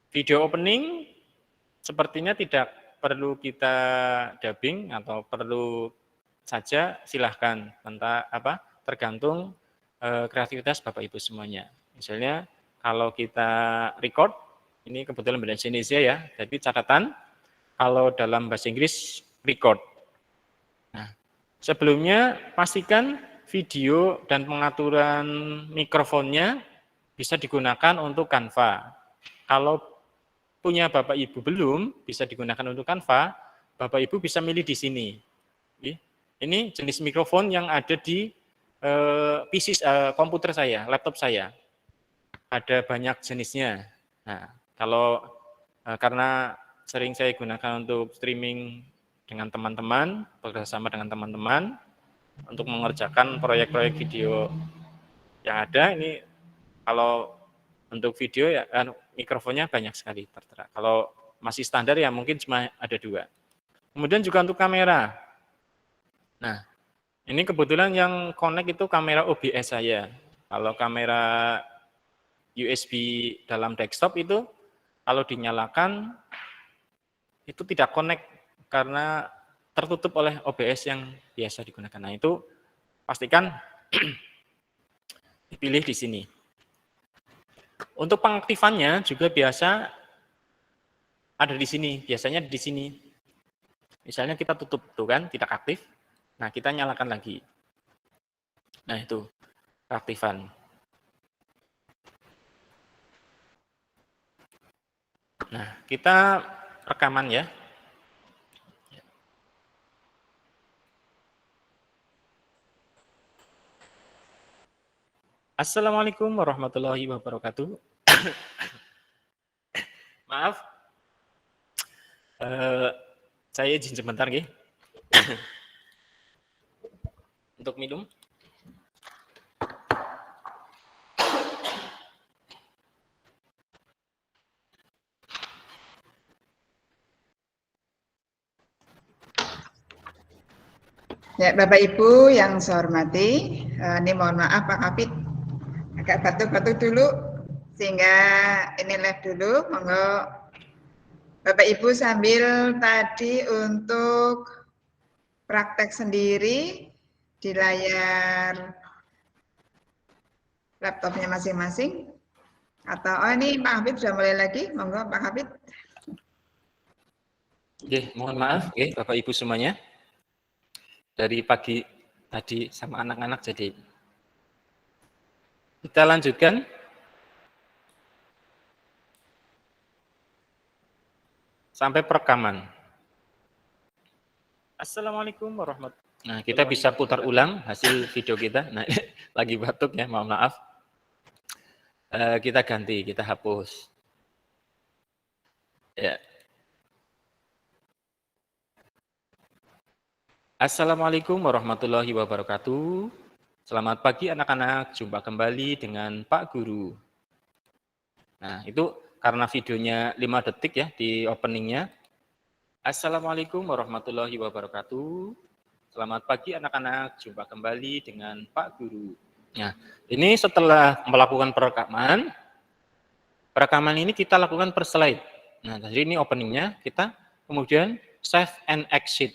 video opening sepertinya tidak perlu kita dubbing atau perlu saja, silahkan, tergantung kreativitas Bapak Ibu semuanya. Misalnya kalau kita record, ini kebetulan bahasa Indonesia ya, jadi catatan kalau dalam bahasa Inggris record. Nah, sebelumnya pastikan video dan pengaturan mikrofonnya bisa digunakan untuk Canva. Kalau punya Bapak Ibu belum bisa digunakan untuk Canva, Bapak Ibu bisa milih di sini. Ini jenis mikrofon yang ada di PC komputer saya, laptop saya. Ada banyak jenisnya. Nah, kalau karena sering saya gunakan untuk streaming dengan teman-teman, bekerjasama dengan teman-teman untuk mengerjakan proyek-proyek video yang ada. Ini kalau untuk video ya mikrofonnya banyak sekali tertera. Kalau masih standar ya mungkin cuma ada 2. Kemudian juga untuk kamera. Nah, ini kebetulan yang connect itu kamera OBS saya. Kalau kamera USB dalam desktop itu kalau dinyalakan itu tidak connect karena tertutup oleh OBS yang biasa digunakan. Nah, itu pastikan dipilih di sini. Untuk pengaktifannya juga biasa ada di sini, biasanya di sini. Misalnya kita tutup, tuh kan, tidak aktif. Nah, kita nyalakan lagi. Nah, itu keaktifan. Nah, kita rekaman ya. Assalamualaikum warahmatullahi wabarakatuh. Maaf, saya izin sebentar, nggih. Untuk minum. Ya, Bapak Ibu yang saya hormati, ini mohon maaf Pak Kapit, agak batuk-batuk dulu, sehingga ini live dulu, monggo Bapak Ibu sambil tadi untuk praktek sendiri di layar laptopnya masing-masing, atau ini Pak Habib sudah mulai lagi, monggo Pak Habib. Oke, mohon maaf, Bapak Ibu semuanya. Dari pagi tadi sama anak-anak jadi. Kita lanjutkan. Sampai perekaman. Assalamualaikum warahmatullahi wabarakatuh. Nah, kita bisa putar ulang hasil video kita. Nah, lagi batuk ya, mohon maaf. Kita ganti, kita hapus. Ya. Assalamualaikum warahmatullahi wabarakatuh. Selamat pagi anak-anak, jumpa kembali dengan Pak Guru. Nah, itu karena videonya 5 detik ya di openingnya. Assalamualaikum warahmatullahi wabarakatuh. Selamat pagi anak-anak, jumpa kembali dengan Pak Guru. Nah, ini setelah melakukan perekaman ini kita lakukan per slide. Nah, jadi ini openingnya, kita kemudian save and exit.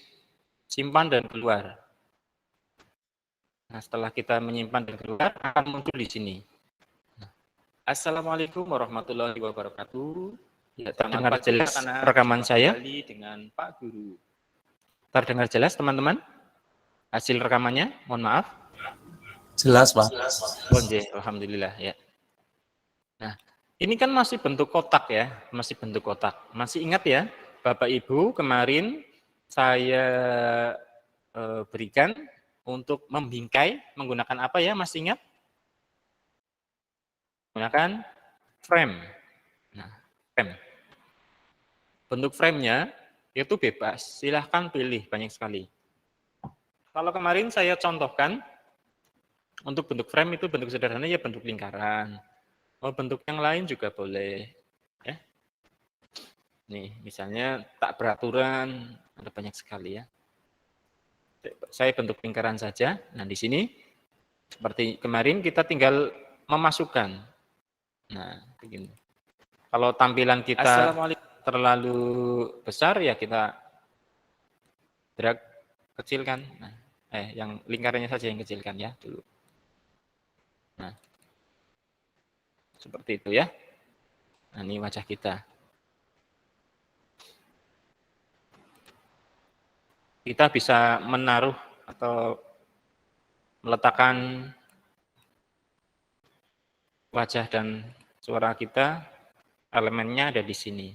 Simpan dan keluar. Nah, setelah kita menyimpan dan keluar, akan muncul di sini. Assalamualaikum warahmatullahi wabarakatuh. Ya, terdengar jelas rekaman saya dengan Pak Guru. Terdengar jelas, teman-teman? Hasil rekamannya, mohon maaf. Jelas, Pak. Alhamdulillah ya. Nah, Ini kan masih bentuk kotak ya, masih bentuk kotak. Masih ingat ya, Bapak Ibu kemarin saya berikan untuk membingkai menggunakan apa ya, masih ingat? Menggunakan frame. Nah, frame. Bentuk frame-nya itu bebas, silahkan pilih banyak sekali. Kalau kemarin saya contohkan, untuk bentuk frame itu bentuk sederhana ya bentuk lingkaran. Oh, bentuk yang lain juga boleh. Ya. Nih, misalnya tak beraturan, ada banyak sekali ya. Saya bentuk lingkaran saja. Nah, di sini seperti kemarin kita tinggal memasukkan. Nah, begini. Kalau tampilan kita terlalu besar ya kita drag kecilkan. Nah, yang lingkarannya saja yang kecilkan ya dulu. Nah, seperti itu ya. Nah, ini wajah kita. Kita bisa menaruh atau meletakkan wajah dan suara kita, elemennya ada di sini.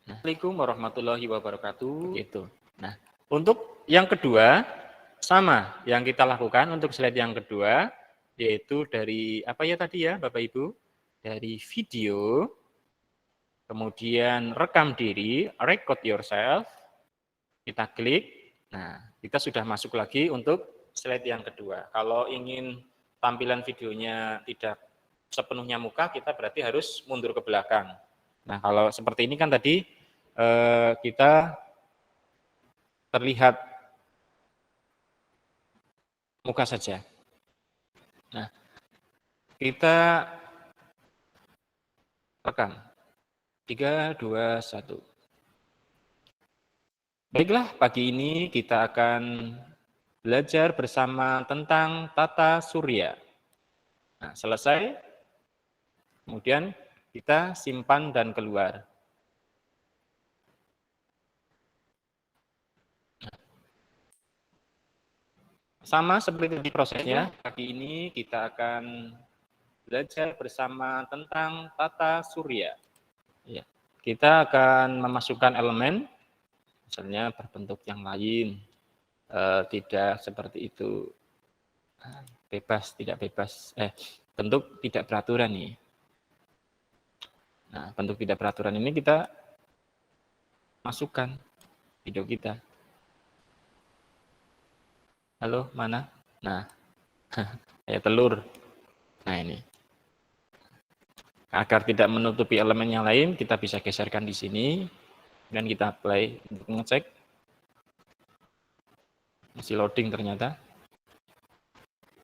Nah, Assalamualaikum warahmatullahi wabarakatuh. Begitu. Nah, untuk yang kedua, sama yang kita lakukan untuk slide yang kedua, yaitu dari apa ya tadi ya Bapak Ibu? Dari video, kemudian rekam diri, record yourself, kita klik, nah kita sudah masuk lagi untuk slide yang kedua. Kalau ingin tampilan videonya tidak sepenuhnya muka, kita berarti harus mundur ke belakang. Nah kalau seperti ini kan tadi kita terlihat muka saja. Nah kita rekam. 3, 2, 1. Baiklah, pagi ini kita akan belajar bersama tentang tata surya. Nah, selesai, kemudian kita simpan dan keluar. Sama seperti di prosesnya, pagi ini kita akan belajar bersama tentang tata surya. Ya, kita akan memasukkan elemen, misalnya berbentuk yang lain, tidak seperti itu, bebas, tidak bebas, bentuk tidak beraturan nih. Nah, bentuk tidak beraturan ini kita masukkan video kita. Halo, mana? Nah, kayak telur. Nah, ini. Agar tidak menutupi elemen yang lain, kita bisa geserkan di sini. Dan kita play untuk ngecek. Masih loading ternyata.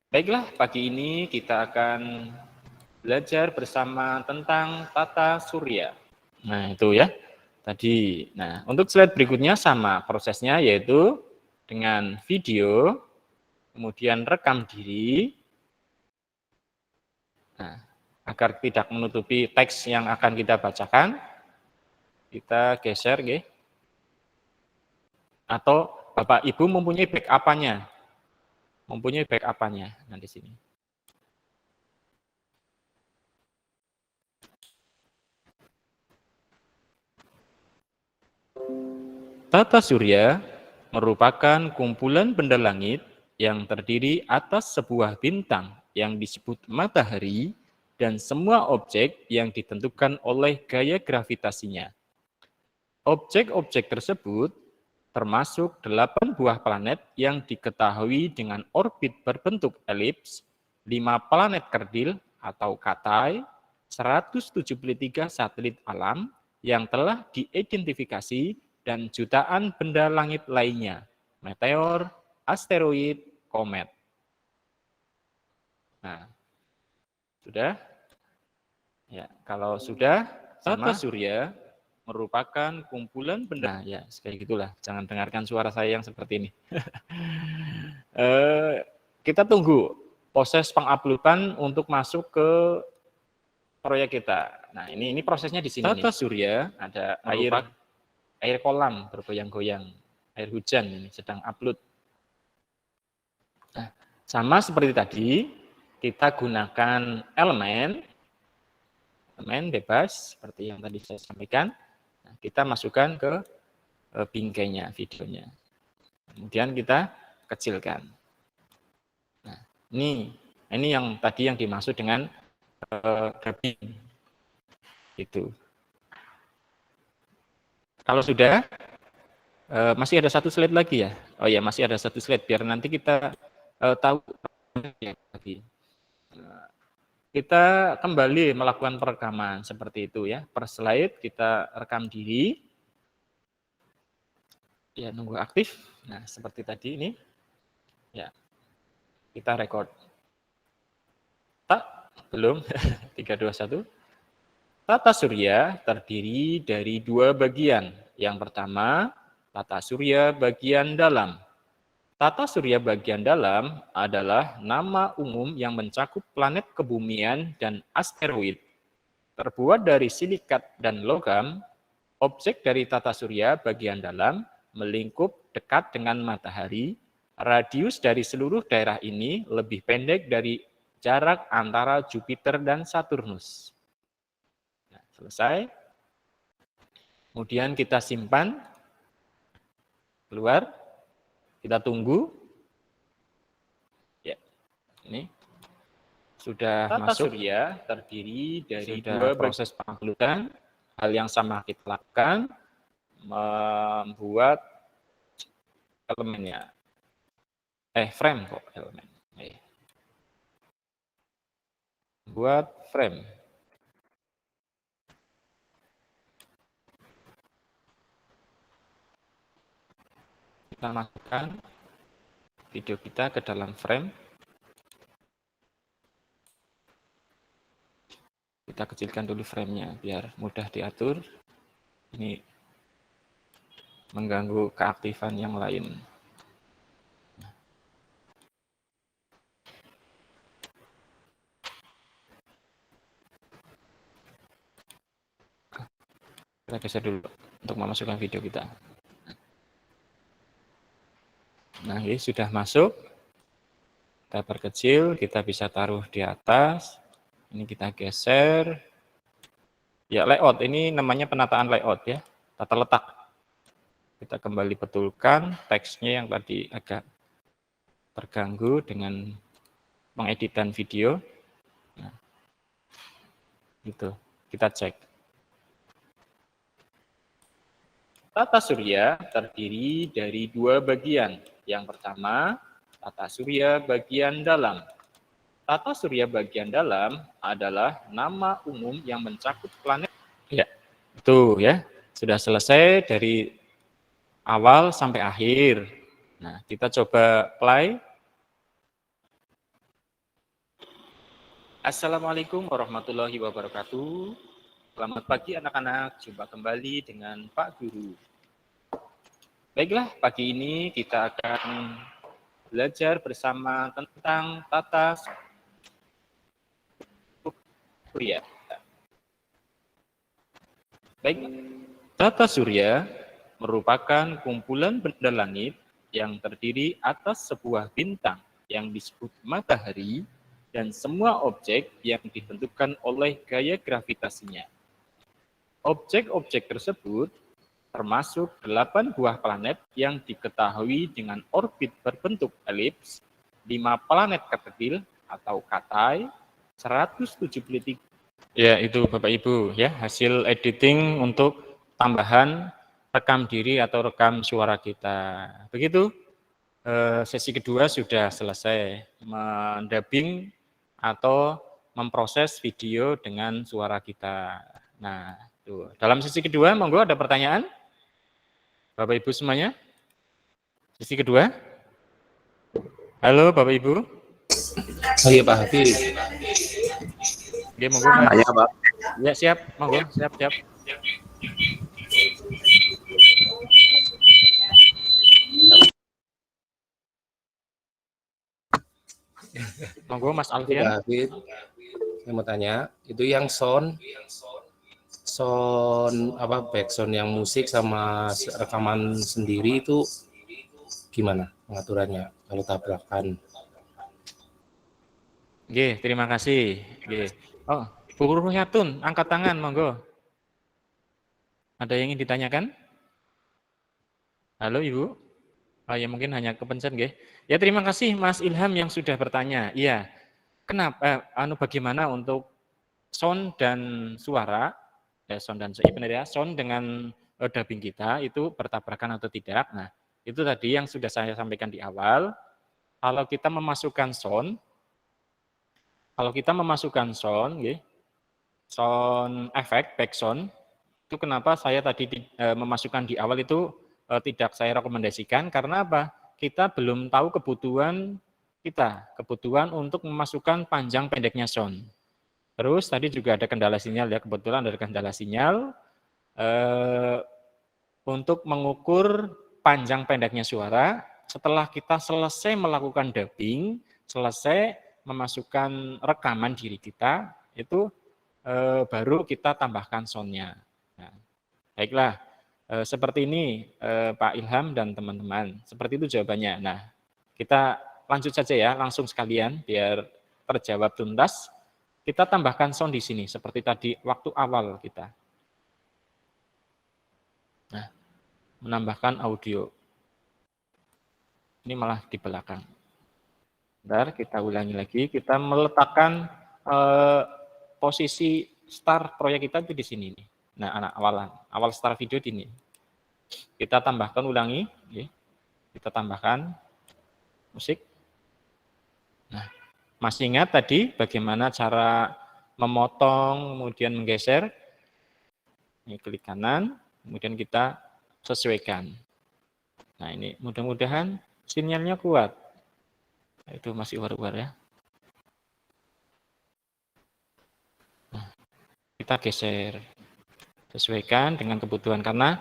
Baiklah, pagi ini kita akan belajar bersama tentang tata surya. Nah, itu ya. Tadi. Nah, untuk slide berikutnya sama prosesnya, yaitu dengan video, kemudian rekam diri. Nah, agar tidak menutupi teks yang akan kita bacakan, kita geser, nggih. Atau Bapak Ibu mempunyai backup-nya. Mempunyai backup-nya nah di sini. Tata surya merupakan kumpulan benda langit yang terdiri atas sebuah bintang yang disebut matahari dan semua objek yang ditentukan oleh gaya gravitasinya. Objek-objek tersebut termasuk 8 buah planet yang diketahui dengan orbit berbentuk elips, 5 planet kerdil atau katai, 173 satelit alam yang telah diidentifikasi, dan jutaan benda langit lainnya, meteor, asteroid, komet. Nah, sudah? Ya, kalau sudah, tata surya merupakan kumpulan benda. Nah, ya, kayak gitulah. Jangan dengarkan suara saya yang seperti ini. Kita tunggu proses penguploadan untuk masuk ke proyek kita. Nah, ini prosesnya di sini. Tata surya ada air kolam bergoyang-goyang, air hujan ini sedang upload. Nah, sama seperti tadi, kita gunakan elemen elemen bebas seperti yang tadi saya sampaikan. Nah, kita masukkan ke bingkainya, videonya. Kemudian kita kecilkan. Nah, ini yang tadi yang dimaksud dengan dubbing. Itu. Kalau sudah, masih ada satu slide lagi ya. Oh ya, masih ada satu slide biar nanti kita tahu lagi. Kita kembali melakukan perekaman seperti itu ya. Per slide kita rekam diri. Ya, nunggu aktif. Nah, seperti tadi ini. Ya. Kita record. Tak, belum. 3, 2, 1. Tata surya terdiri dari 2 bagian. Yang pertama, tata surya bagian dalam. Tata surya bagian dalam adalah nama umum yang mencakup planet kebumian dan asteroid. Terbuat dari silikat dan logam, objek dari tata surya bagian dalam melingkup dekat dengan matahari. Radius dari seluruh daerah ini lebih pendek dari jarak antara Jupiter dan Saturnus. Nah, selesai. Kemudian kita simpan, keluar, kita tunggu. Ya, ini sudah tata masuk. Surya terdiri dari 2 proses penggelutan. Hal yang sama kita lakukan, membuat elemennya. Frame kok, elemen. Buat frame. Kita masukkan video kita ke dalam frame. Kita kecilkan dulu framenya biar mudah diatur. Ini mengganggu keaktifan yang lain. Kita geser dulu untuk memasukkan video kita. Nah, ini sudah masuk. Kita perkecil, kita bisa taruh di atas. Ini kita geser. Ya, layout. Ini namanya penataan layout ya. Tata letak. Kita kembali betulkan teksnya yang tadi agak terganggu dengan pengeditan video. Nah, gitu. Kita cek. Tata surya terdiri dari 2 bagian. Yang pertama, tata surya bagian dalam. Tata surya bagian dalam adalah nama umum yang mencakup planet. Ya, itu ya. Sudah selesai dari awal sampai akhir. Nah, kita coba play. Assalamualaikum warahmatullahi wabarakatuh. Selamat pagi anak-anak, jumpa kembali dengan Pak Guru. Baiklah, pagi ini kita akan belajar bersama tentang tata surya. Baik, tata surya merupakan kumpulan benda langit yang terdiri atas sebuah bintang yang disebut matahari dan semua objek yang ditentukan oleh gaya gravitasinya. Objek-objek tersebut termasuk 8 buah planet yang diketahui dengan orbit berbentuk elips, 5 planet kecil atau katai, 173. Ya, itu Bapak Ibu ya, hasil editing untuk tambahan rekam diri atau rekam suara kita. Begitu. Sesi kedua sudah selesai, mendubbing atau memproses video dengan suara kita. Nah, tuh. Dalam sesi kedua, monggo ada pertanyaan? Bapak Ibu semuanya? Sesi kedua? Halo Bapak Ibu? Oh iya Pak Hafiz. Oke, monggo Mas. Tanya Pak. Ya, siap. Monggo, siap. Monggo Mas Alfian. Pak Hafiz, saya mau tanya, itu yang sound apa background yang musik sama rekaman sendiri itu gimana pengaturannya kalau tabrakan? Oke, terima kasih. Oke. Oh, Bu Ruhyatun, angkat tangan, monggo. Ada yang ingin ditanyakan? Halo Ibu? Oh ya mungkin hanya kepencet nggih. Ya terima kasih Mas Ilham yang sudah bertanya. Iya. Kenapa bagaimana untuk sound dan suara sound dan benar ya, sound dengan dubbing kita itu bertabrakan atau tidak. Nah, itu tadi yang sudah saya sampaikan di awal. Kalau kita memasukkan sound nggih, sound efek background itu kenapa saya tadi memasukkan di awal itu tidak saya rekomendasikan karena apa? Kita belum tahu kebutuhan untuk memasukkan panjang pendeknya sound. Terus tadi juga ada kendala sinyal ya, kebetulan ada kendala sinyal untuk mengukur panjang pendeknya suara. Setelah kita selesai melakukan dubbing, selesai memasukkan rekaman diri kita, itu baru kita tambahkan sound-nya. Nah, baiklah, seperti ini Pak Ilham dan teman-teman. Seperti itu jawabannya. Nah, kita lanjut saja ya, langsung sekalian biar terjawab tuntas. Kita tambahkan sound di sini, seperti tadi waktu awal kita. Nah, menambahkan audio. Ini malah di belakang. Bentar, kita ulangi lagi. Kita meletakkan posisi start proyek kita itu di sini nih. Nah, awal start video ini. Kita tambahkan ulangi, kita tambahkan musik. Nah, masih ingat tadi bagaimana cara memotong, kemudian menggeser? Ini klik kanan, kemudian kita sesuaikan. Nah, ini mudah-mudahan sinyalnya kuat. Itu masih war-war ya. Nah, kita geser. Sesuaikan dengan kebutuhan karena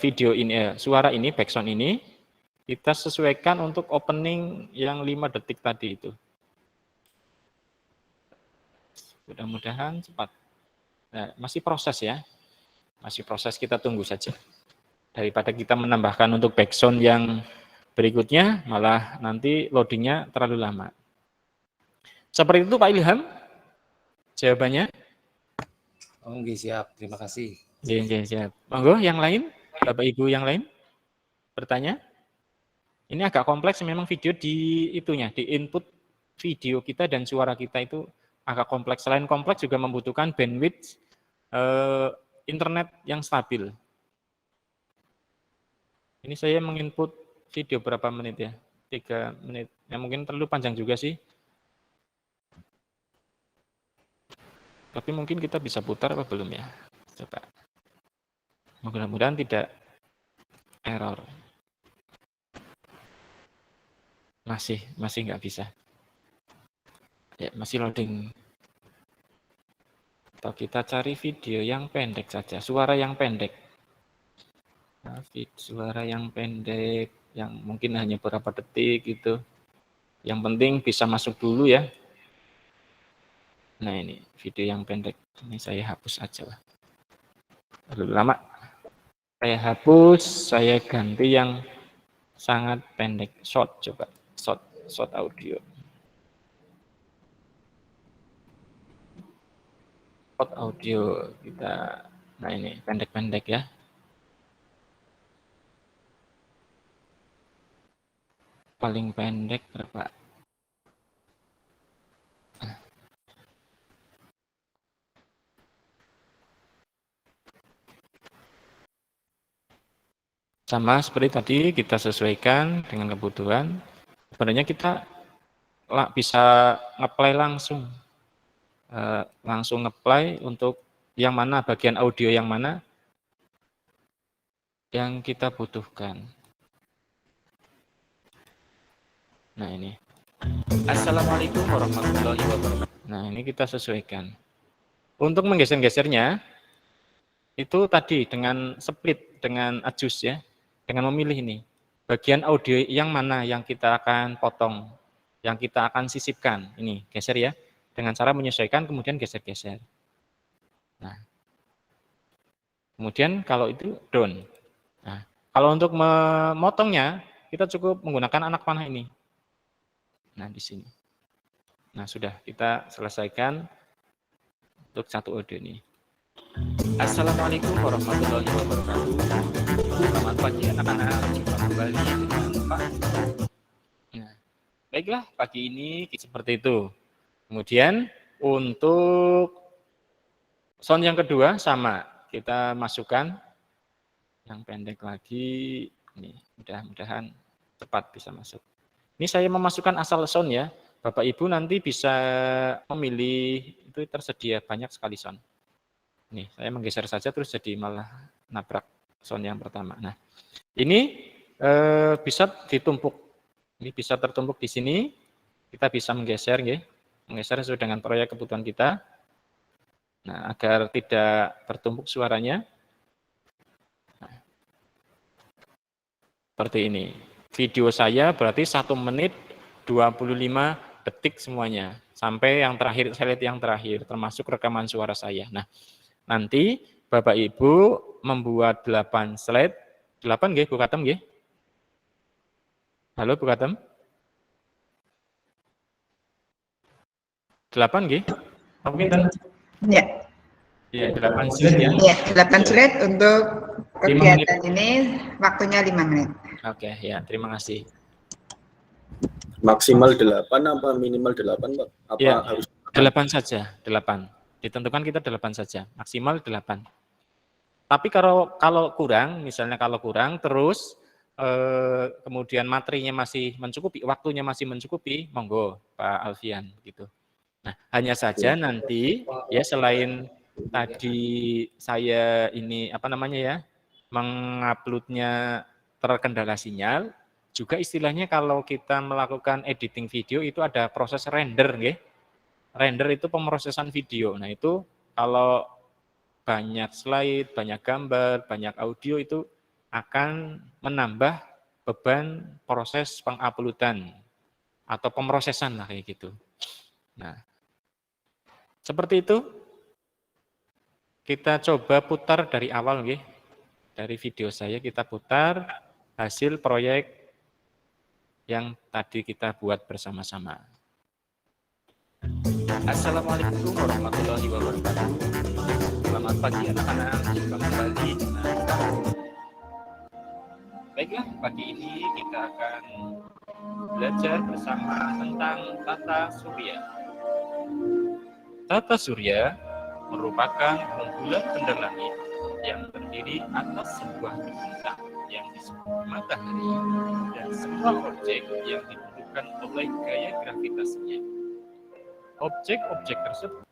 video ini suara ini background ini kita sesuaikan untuk opening yang 5 detik tadi itu. Mudah-mudahan cepat. Nah, masih proses ya. Masih proses, kita tunggu saja. Daripada kita menambahkan untuk background yang berikutnya malah nanti loadingnya terlalu lama. Seperti itu Pak Ilham jawabannya. Oke, siap. Terima kasih. Iya, siap. Monggo yang lain, Bapak Ibu yang lain bertanya. Ini agak kompleks memang video di input video kita dan suara kita itu agak kompleks. Selain kompleks juga membutuhkan bandwidth internet yang stabil. Ini saya menginput video berapa menit ya? 3 menit. Ya mungkin terlalu panjang juga sih. Tapi mungkin kita bisa putar apa belum ya? Coba. Mudah-mudahan tidak error. Masih nggak bisa. Ya, masih loading. Atau kita cari video yang pendek saja, suara yang pendek. Nah, suara yang pendek, yang mungkin hanya beberapa detik gitu. Yang penting bisa masuk dulu ya. Nah ini video yang pendek, ini saya hapus aja lah. Terlalu lama. Saya hapus, saya ganti yang sangat pendek, short coba, short audio. Short audio kita, nah ini pendek-pendek ya. Paling pendek berapa? Sama seperti tadi kita sesuaikan dengan kebutuhan. Sebenarnya kita bisa ngeplay langsung ngeplay untuk yang mana, bagian audio yang mana yang kita butuhkan. Nah ini. Assalamualaikum warahmatullahi wabarakatuh. Nah ini kita sesuaikan. Untuk menggeser-gesernya itu tadi dengan split, dengan adjust ya. Dengan memilih ini, bagian audio yang mana yang kita akan potong, yang kita akan sisipkan. Ini, geser ya. Dengan cara menyesuaikan, kemudian geser-geser. Nah, kemudian kalau itu down. Nah, kalau untuk memotongnya, kita cukup menggunakan anak panah ini. Nah, di sini. Nah, sudah kita selesaikan. untuk satu audio ini. Assalamualaikum warahmatullahi wabarakatuh. Selamat pagi anak-anak. Jumpa kembali dengan Pak. Nah, baiklah, pagi ini seperti itu. Kemudian untuk sound yang kedua sama, kita masukkan yang pendek lagi. Ini mudah-mudahan cepat bisa masuk. Ini saya memasukkan asal sound ya. Bapak Ibu nanti bisa memilih, itu tersedia banyak sekali sound. Nih, saya menggeser saja terus jadi malah nabrak sound yang pertama. Nah, ini bisa ditumpuk. Ini bisa tertumpuk di sini. Kita bisa menggeser, ya. Menggeser sesuai dengan proyek kebutuhan kita. Nah, agar tidak bertumpuk suaranya. Nah, seperti ini. Video saya berarti 1 menit 25 detik semuanya. Sampai yang terakhir, saya lihat yang terakhir, termasuk rekaman suara saya. Nah, nanti Bapak Ibu membuat 8 slide. 8 nggih, Bu Katem nggih? Halo Bu Katem? 8 nggih? Pinten? Ya. Iya, 8 slide ya. Ya, 8 slide untuk kegiatan ini waktunya 5 menit. Oke, ya, terima kasih. Maksimal 8 apa minimal 8, Pak? Apa Ya, harus 8 saja, 8. Ditentukan kita 8 saja, maksimal 8. Tapi kalau kurang, misalnya kalau kurang terus kemudian materinya masih mencukupi, waktunya masih mencukupi, monggo Pak Alfian gitu. Nah, hanya saja nanti ya selain tadi saya ini apa namanya ya, menguploadnya terkendala sinyal, juga istilahnya kalau kita melakukan editing video itu ada proses render, nggih. Render itu pemrosesan video. Nah, itu kalau banyak slide, banyak gambar, banyak audio itu akan menambah beban proses penguploadan atau pemrosesan lah kayak gitu. Nah, seperti itu. Kita coba putar dari awal, nggih. Dari video saya kita putar hasil proyek yang tadi kita buat bersama-sama. Assalamualaikum warahmatullahi wabarakatuh. Selamat pagi anak-anak. Jumpa kembali. Baiklah, pagi ini kita akan belajar bersama tentang tata surya. Tata surya merupakan kumpulan benda langit yang terdiri atas sebuah bintang yang disebut matahari dan semua objek yang ditentukan oleh gaya gravitasinya. Objek-objek tersebut.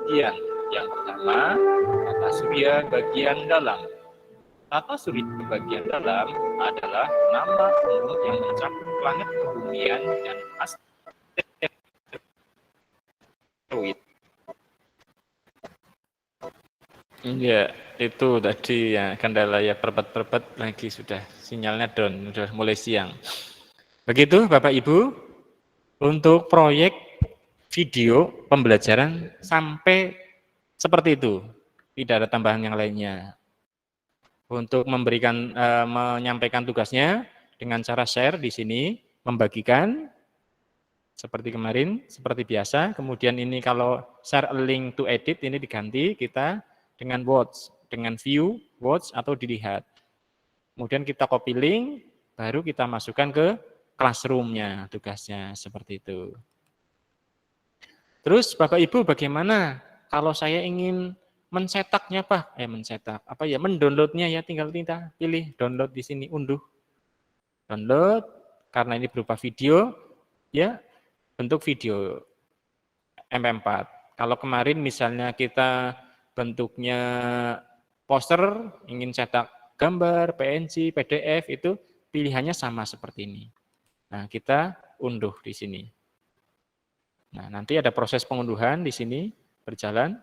Yang pertama, tata surya bagian dalam. Tata surya bagian dalam adalah nama umum yang mencakup planet kebumian dan asteroid. Iya, itu tadi ya kendala ya perbat-perbat lagi sudah sinyalnya down, sudah mulai siang. Begitu Bapak Ibu, untuk proyek video pembelajaran sampai seperti itu, tidak ada tambahan yang lainnya. Untuk menyampaikan tugasnya dengan cara share di sini, membagikan seperti kemarin, seperti biasa. Kemudian ini kalau share a link to edit ini diganti kita dengan watch, dengan view, watch atau dilihat. Kemudian kita copy link, baru kita masukkan ke classroom-nya, tugasnya seperti itu. Terus Bapak Ibu bagaimana kalau saya ingin mencetaknya Pak? Mendownloadnya ya, tinggal kita pilih download di sini, unduh. Download, karena ini berupa video, ya bentuk video MP4. Kalau kemarin misalnya kita bentuknya poster, ingin cetak gambar, PNG, PDF, itu pilihannya sama seperti ini. Nah, kita unduh di sini. Nah, nanti ada proses pengunduhan di sini berjalan.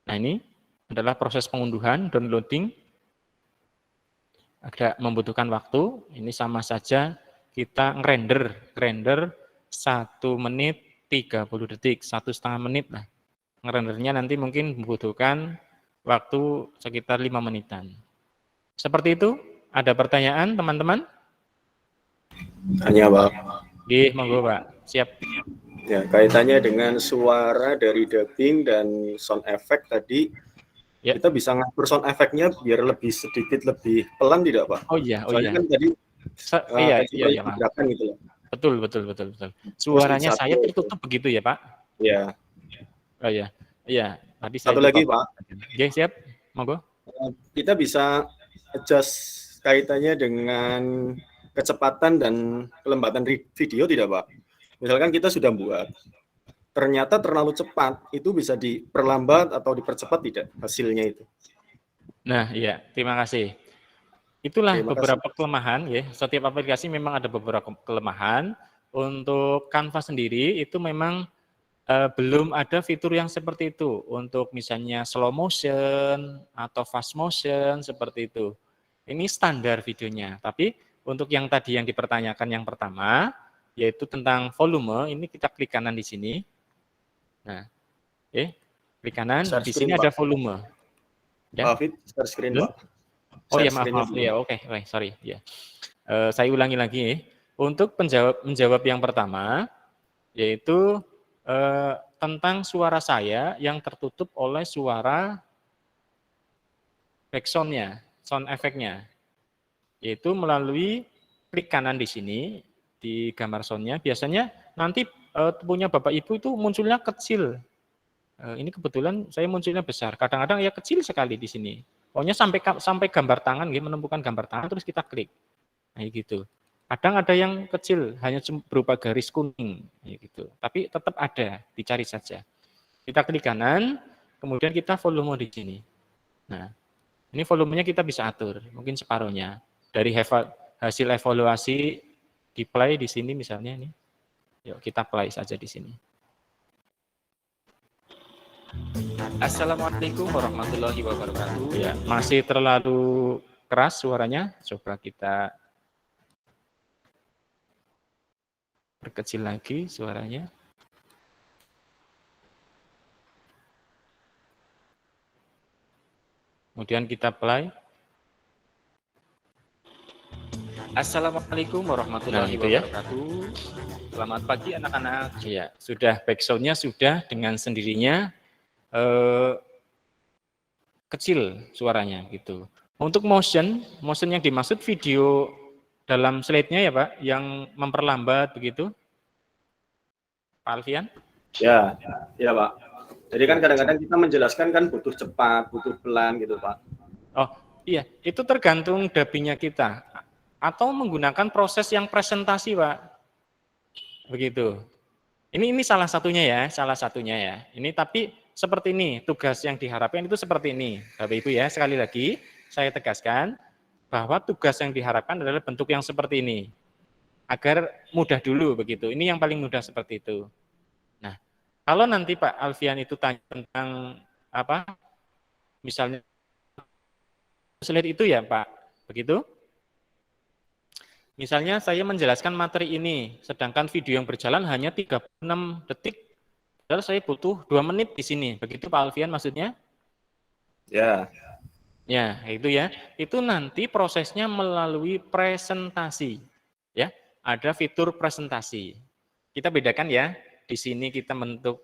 Nah, ini adalah proses pengunduhan, downloading. Agak membutuhkan waktu, ini sama saja kita ngerender 1 menit 30 detik, 1,5 menit lah. Ngerendernya nanti mungkin membutuhkan waktu sekitar 5 menitan. Seperti itu, ada pertanyaan teman-teman? Tanya, Pak. Monggo Pak, siap. Ya, kaitannya dengan suara dari dubbing dan sound effect tadi, Ya. kita bisa ngatur sound effect-nya biar lebih sedikit lebih pelan tidak, Pak? Oh iya, Soalnya kan tadi iya, kayak iya, Mas. gerakan gitu loh. Betul. Suaranya saya Gitu. tertutup begitu ya, Pak? Ya. Oh iya. Iya, tadi saya Satu lagi, Pak. Oke, siap. Monggo. Kita bisa adjust kaitannya dengan kecepatan dan kelembatan video tidak, Pak? Misalkan kita sudah buat, ternyata terlalu cepat, itu bisa diperlambat atau dipercepat tidak hasilnya itu? Nah, iya, terima kasih. Itulah Terima beberapa kasih. kelemahan ya. Setiap aplikasi memang ada beberapa kelemahan. Untuk Canva sendiri itu memang belum ada fitur yang seperti itu. Untuk misalnya slow motion atau fast motion seperti itu. Ini standar videonya. Tapi untuk yang tadi yang dipertanyakan yang pertama, yaitu tentang volume, ini kita klik kanan di sini. Nah, klik kanan, di sini ada volume. Ya. Fit, share screen, Pak. Oh ya, maaf. Ya, oke, sorry. Ya. Saya ulangi lagi. Untuk menjawab yang pertama, yaitu tentang suara saya yang tertutup oleh suara backsound-nya, sound effect-nya. Yaitu melalui klik kanan di sini, di gambar sound-nya. Biasanya nanti punya Bapak Ibu itu munculnya kecil. Ini kebetulan saya munculnya besar. Kadang-kadang ya kecil sekali di sini. Pokoknya sampai gambar tangan, menemukan gambar tangan, terus kita klik. Nah, gitu. Kadang ada yang kecil, hanya berupa garis kuning, gitu. Tapi tetap ada, dicari saja. Kita klik kanan, kemudian kita volume di sini. Nah, ini volumenya kita bisa atur, mungkin separuhnya. Dari hasil evaluasi di play di sini misalnya ini. Yuk kita play saja di sini. Assalamualaikum warahmatullahi wabarakatuh. Ya, masih terlalu keras suaranya. Coba kita perkecil lagi suaranya. Kemudian kita play. Assalamualaikum warahmatullahi wabarakatuh. Selamat pagi anak-anak. Ya, sudah backsound-nya sudah dengan sendirinya kecil suaranya gitu. Untuk motion yang dimaksud video dalam slide-nya ya Pak, yang memperlambat begitu, Pak Alfian? Ya Pak. Jadi kan kadang-kadang kita menjelaskan kan butuh cepat, butuh pelan gitu Pak. Oh iya, itu tergantung dubbing-nya kita. Atau menggunakan proses yang presentasi Pak. Begitu. Ini salah satunya ya. Ini tapi seperti ini, tugas yang diharapkan itu seperti ini. Bapak Ibu ya, sekali lagi saya tegaskan bahwa tugas yang diharapkan adalah bentuk yang seperti ini. Agar mudah dulu begitu. Ini yang paling mudah seperti itu. Nah, kalau nanti Pak Alfian itu tanya tentang apa? Misalnya slide itu ya Pak, begitu? Misalnya saya menjelaskan materi ini, sedangkan video yang berjalan hanya 36 detik. Padahal saya butuh 2 menit di sini. Begitu Pak Alfian maksudnya? Ya. Ya, itu ya. Itu nanti prosesnya melalui presentasi. Ya, ada fitur presentasi. Kita bedakan ya. Di sini kita bentuk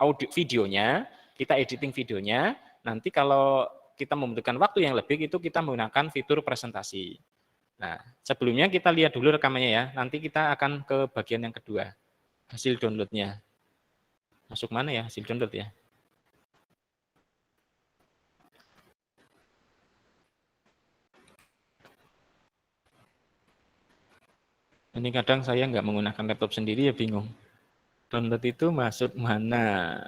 audio videonya, kita editing videonya. Nanti kalau kita membutuhkan waktu yang lebih itu kita menggunakan fitur presentasi. Nah, sebelumnya kita lihat dulu rekamannya ya. Nanti kita akan ke bagian yang kedua. Hasil downloadnya. Masuk mana ya hasil download ya? Ini kadang saya nggak menggunakan laptop sendiri ya bingung. Download itu masuk mana?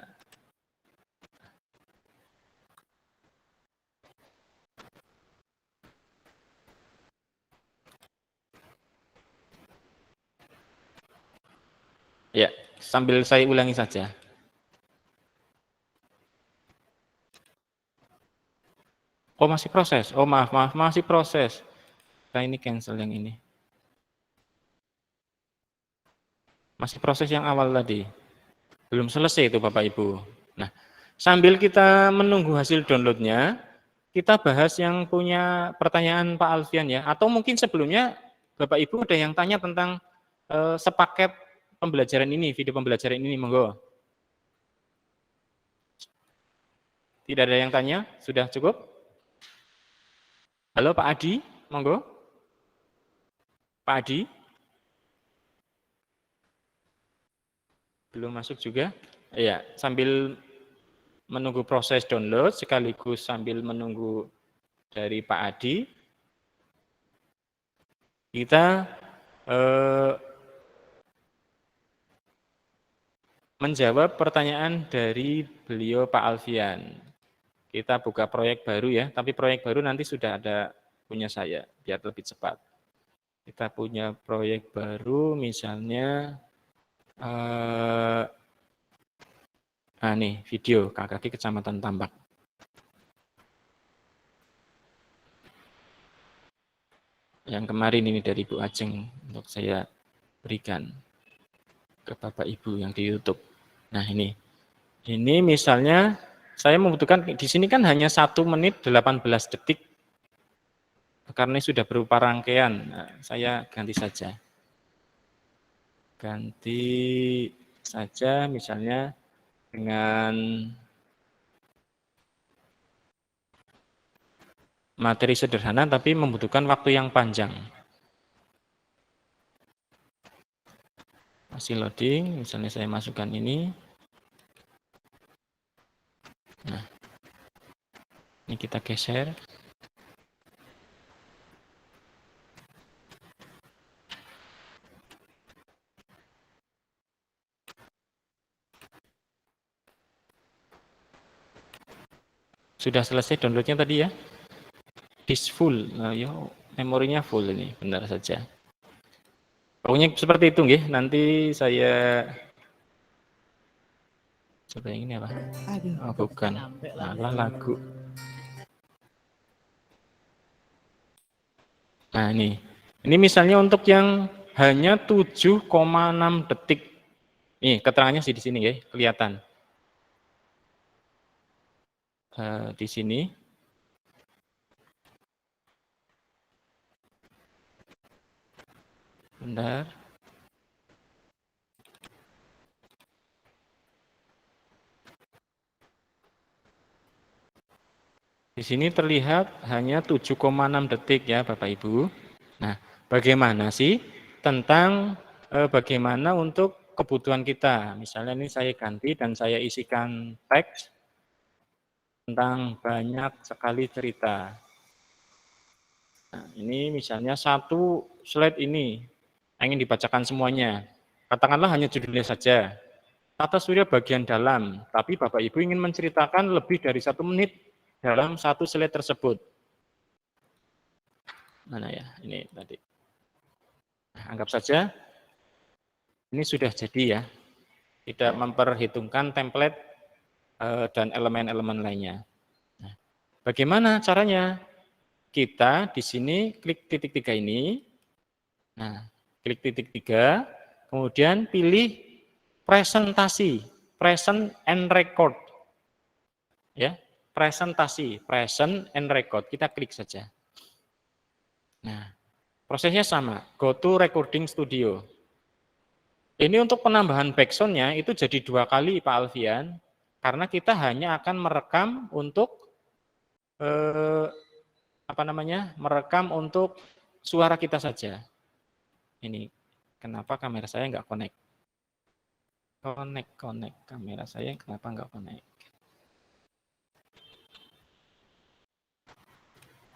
Ya, sambil saya ulangi saja. Oh masih proses. Oh maaf masih proses. Nah ini cancel yang ini. Masih proses yang awal tadi. Belum selesai itu Bapak Ibu. Nah, sambil kita menunggu hasil downloadnya, kita bahas yang punya pertanyaan Pak Alfian ya. Atau mungkin sebelumnya Bapak Ibu ada yang tanya tentang sepaket pembelajaran ini, video pembelajaran ini, monggo. Tidak ada yang tanya? Sudah cukup? Halo Pak Adi, monggo. Pak Adi? Belum masuk juga? Iya, sambil menunggu proses download, sekaligus sambil menunggu dari Pak Adi, kita menjawab pertanyaan dari beliau Pak Alfian. Kita buka proyek baru ya, tapi proyek baru nanti sudah ada punya saya, biar lebih cepat. Kita punya proyek baru, misalnya, nih, video KKG Kecamatan Tambak. Yang kemarin ini dari Bu Ajeng, untuk saya berikan ke Bapak Ibu yang di YouTube. Nah ini misalnya, saya membutuhkan, di sini kan hanya 1 menit 18 detik, karena sudah berupa rangkaian, nah, saya ganti saja. Ganti saja misalnya dengan materi sederhana, tapi membutuhkan waktu yang panjang. Masih loading, misalnya saya masukkan ini. Nah, ini kita geser. Sudah selesai downloadnya tadi ya? Disk full, nah, yo, memorinya full ini, benar saja. Pokoknya seperti itu, nggih. Nanti saya coba yang ini apa? Oh, bukan, malah lagu. Nah ini misalnya untuk yang hanya 7,6 detik. Nih keterangannya sih di sini ya, kelihatan. Di sini. Bentar. Di sini terlihat hanya 7,6 detik ya Bapak Ibu. Nah, bagaimana sih tentang bagaimana untuk kebutuhan kita? Misalnya ini saya ganti dan saya isikan teks tentang banyak sekali cerita. Nah, ini misalnya 1 slide ini ingin dibacakan semuanya. Katakanlah hanya judulnya saja. Tata surya bagian dalam, tapi Bapak Ibu ingin menceritakan lebih dari 1 menit dalam 1 slide tersebut. Mana ya? Ini tadi. Nah, anggap saja ini sudah jadi ya. Tidak memperhitungkan template dan elemen-elemen lainnya. Nah, bagaimana caranya? Kita di sini klik titik 3 ini. Nah, klik titik 3, kemudian pilih presentasi, present and record. Ya, presentasi, present and record. Kita klik saja. Nah, prosesnya sama. Go to recording studio. Ini untuk penambahan backsound-nya itu jadi 2 kali Pak Alfian, karena kita hanya akan merekam untuk merekam untuk suara kita saja. Ini kenapa kamera saya nggak connect? Connect kamera saya kenapa nggak connect?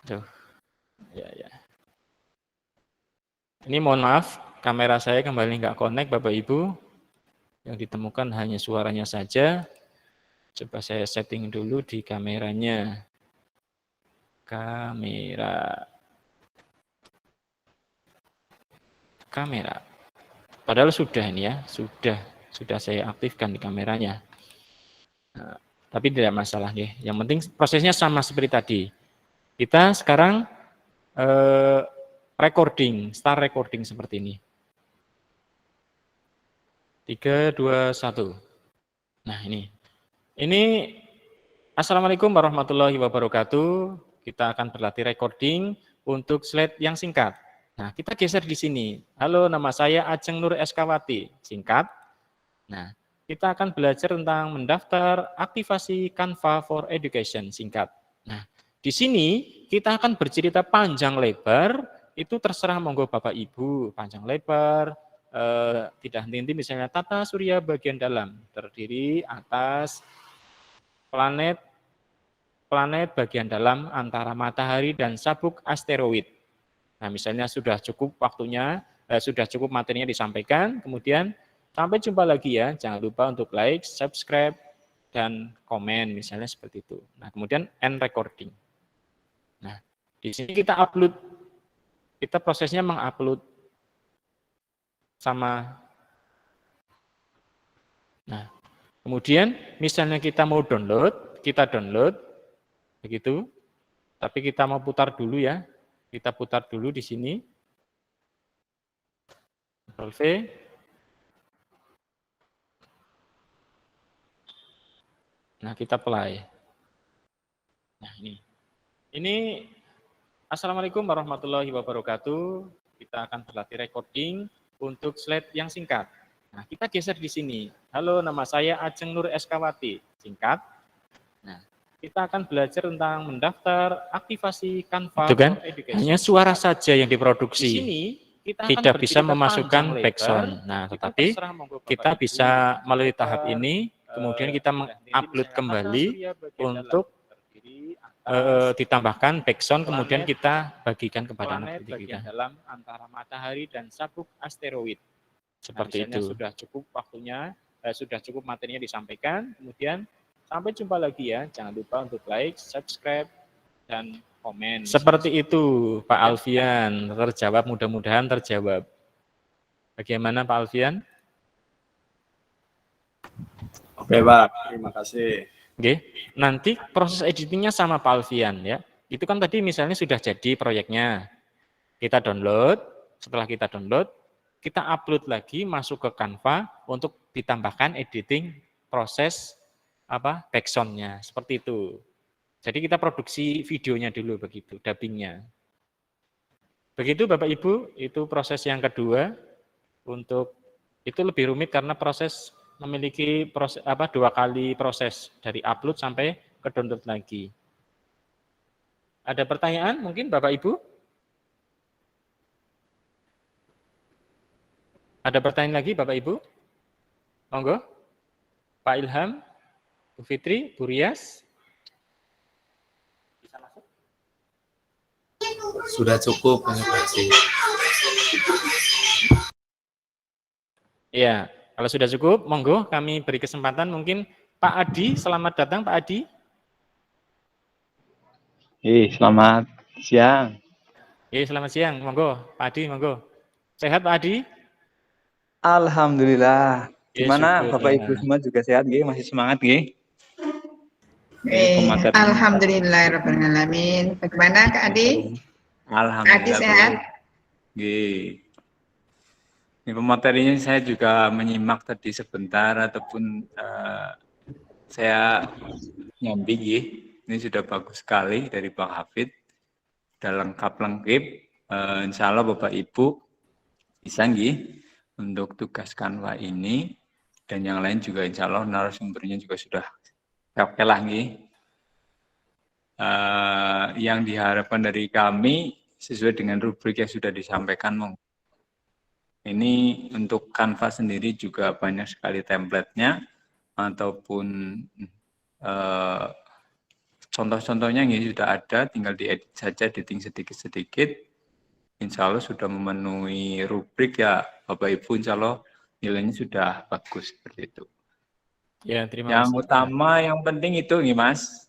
Tuh, ya. Ini mohon maaf, kamera saya kembali nggak connect Bapak Ibu. Yang ditemukan hanya suaranya saja. Coba saya setting dulu di kameranya. Kamera. Padahal sudah ini ya, sudah saya aktifkan di kameranya. Nah, tapi tidak masalah ya. Yang penting prosesnya sama seperti tadi. Kita sekarang start recording seperti ini. 3, 2, 1. Nah ini Assalamualaikum warahmatullahi wabarakatuh. Kita akan berlatih recording untuk slide yang singkat. Nah, kita geser di sini. Halo, nama saya Ajeng Nur Eskawati, singkat. Nah, kita akan belajar tentang mendaftar aktivasi Canva for Education, singkat. Nah, di sini kita akan bercerita panjang lebar, itu terserah monggo Bapak Ibu, panjang lebar, tidak henti-henti, misalnya tata surya bagian dalam, terdiri atas planet bagian dalam antara matahari dan sabuk asteroid. Nah, misalnya sudah cukup waktunya, sudah cukup materinya disampaikan, kemudian sampai jumpa lagi ya, jangan lupa untuk like, subscribe, dan komen, misalnya seperti itu. Nah, kemudian end recording. Nah, di sini kita upload, kita prosesnya mengupload sama. Nah, kemudian misalnya kita mau download, kita download, begitu. Tapi kita mau putar dulu ya, kita putar dulu di sini. Ctrl V. Nah, kita play. Nah, ini Assalamualaikum warahmatullahi wabarakatuh. Kita akan berlatih recording untuk slide yang singkat. Nah, kita geser di sini. Halo, nama saya Ajeng Nur Eskawati, singkat. Nah, kita akan belajar tentang mendaftar aktivasi Canva for Education. Hanya suara saja yang diproduksi. Di sini kita tidak bisa memasukkan background. Nah, tetapi kita bisa melalui tahap ini, kemudian kita mengupload kembali untuk ditambahkan background, kemudian kita bagikan kepada anak didik kita. Dalam antara matahari dan sabuk asteroid. Seperti itu. Sudah cukup waktunya, sudah cukup materinya disampaikan, kemudian sampai jumpa lagi ya. Jangan lupa untuk like, subscribe, dan komen. Seperti itu, Pak Alfian. Terjawab, mudah-mudahan terjawab. Bagaimana Pak Alfian? Oke Pak, terima kasih. Oke, nanti proses editingnya sama Pak Alfian ya. Itu kan tadi misalnya sudah jadi proyeknya. Kita download, setelah kita download, kita upload lagi masuk ke Canva untuk ditambahkan editing proses backsound-nya, seperti itu. Jadi kita produksi videonya dulu begitu, dubbingnya. Begitu Bapak Ibu, itu proses yang kedua. Untuk itu lebih rumit karena proses memiliki proses 2 kali proses dari upload sampai ke download lagi. Ada pertanyaan mungkin Bapak Ibu? Ada pertanyaan lagi Bapak Ibu? Monggo. Pak Ilham, Bu Fitri, Bu Rias. Bisa masuk? Sudah cukup, terima kasih. Ya, kalau sudah cukup, monggo kami beri kesempatan mungkin Pak Adi, selamat datang Pak Adi. Selamat siang. Selamat siang, monggo Pak Adi, monggo. Sehat Pak Adi? Alhamdulillah. Gimana syukur, Bapak Ibu semua juga sehat nggih? Masih semangat nggih? Alhamdulillah rabbil alamin. Bagaimana Kak Adi? Alhamdulillah. Adi sehat? Nggih. Ini pematerinya saya juga menyimak tadi sebentar ataupun saya nyambi nggih. Ini sudah bagus sekali dari Bang Hafid. Sudah lengkap. Insya Allah Bapak Ibu bisa nggih untuk tugas Canva ini dan yang lain juga insya Allah narasumbernya juga sudah oke lah nggih. Yang diharapkan dari kami sesuai dengan rubrik yang sudah disampaikan Mong. Ini untuk Canva sendiri juga banyak sekali template-nya ataupun contoh-contohnya ini sudah ada, tinggal diedit saja, editing sedikit-sedikit. Insya Allah sudah memenuhi rubrik ya Bapak Ibu, insya Allah nilainya sudah bagus seperti itu. Ya, terima kasih. Yang utama, yang penting itu nih Mas,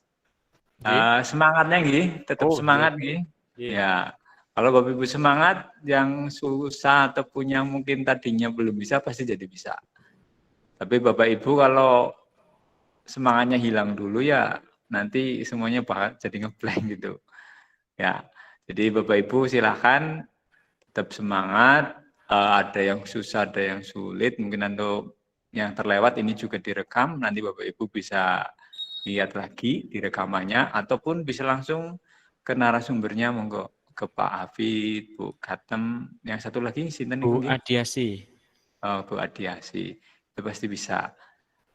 semangatnya nih, tetap semangat nih. Ya, kalau Bapak Ibu semangat, yang susah ataupun yang mungkin tadinya belum bisa pasti jadi bisa. Tapi Bapak Ibu kalau semangatnya hilang dulu ya nanti semuanya bakal jadi ngeblank gitu. Ya, jadi Bapak Ibu silakan tetap semangat. Ada yang susah, ada yang sulit. Mungkin untuk yang terlewat ini juga direkam. Nanti Bapak Ibu bisa lihat lagi di rekamannya ataupun bisa langsung ke narasumbernya monggo. ke Pak Hafid, Bu Gatem, yang satu lagi sinten Bu niku nggih? Adiasi. Oh, Bu Adiasi. Itu pasti bisa.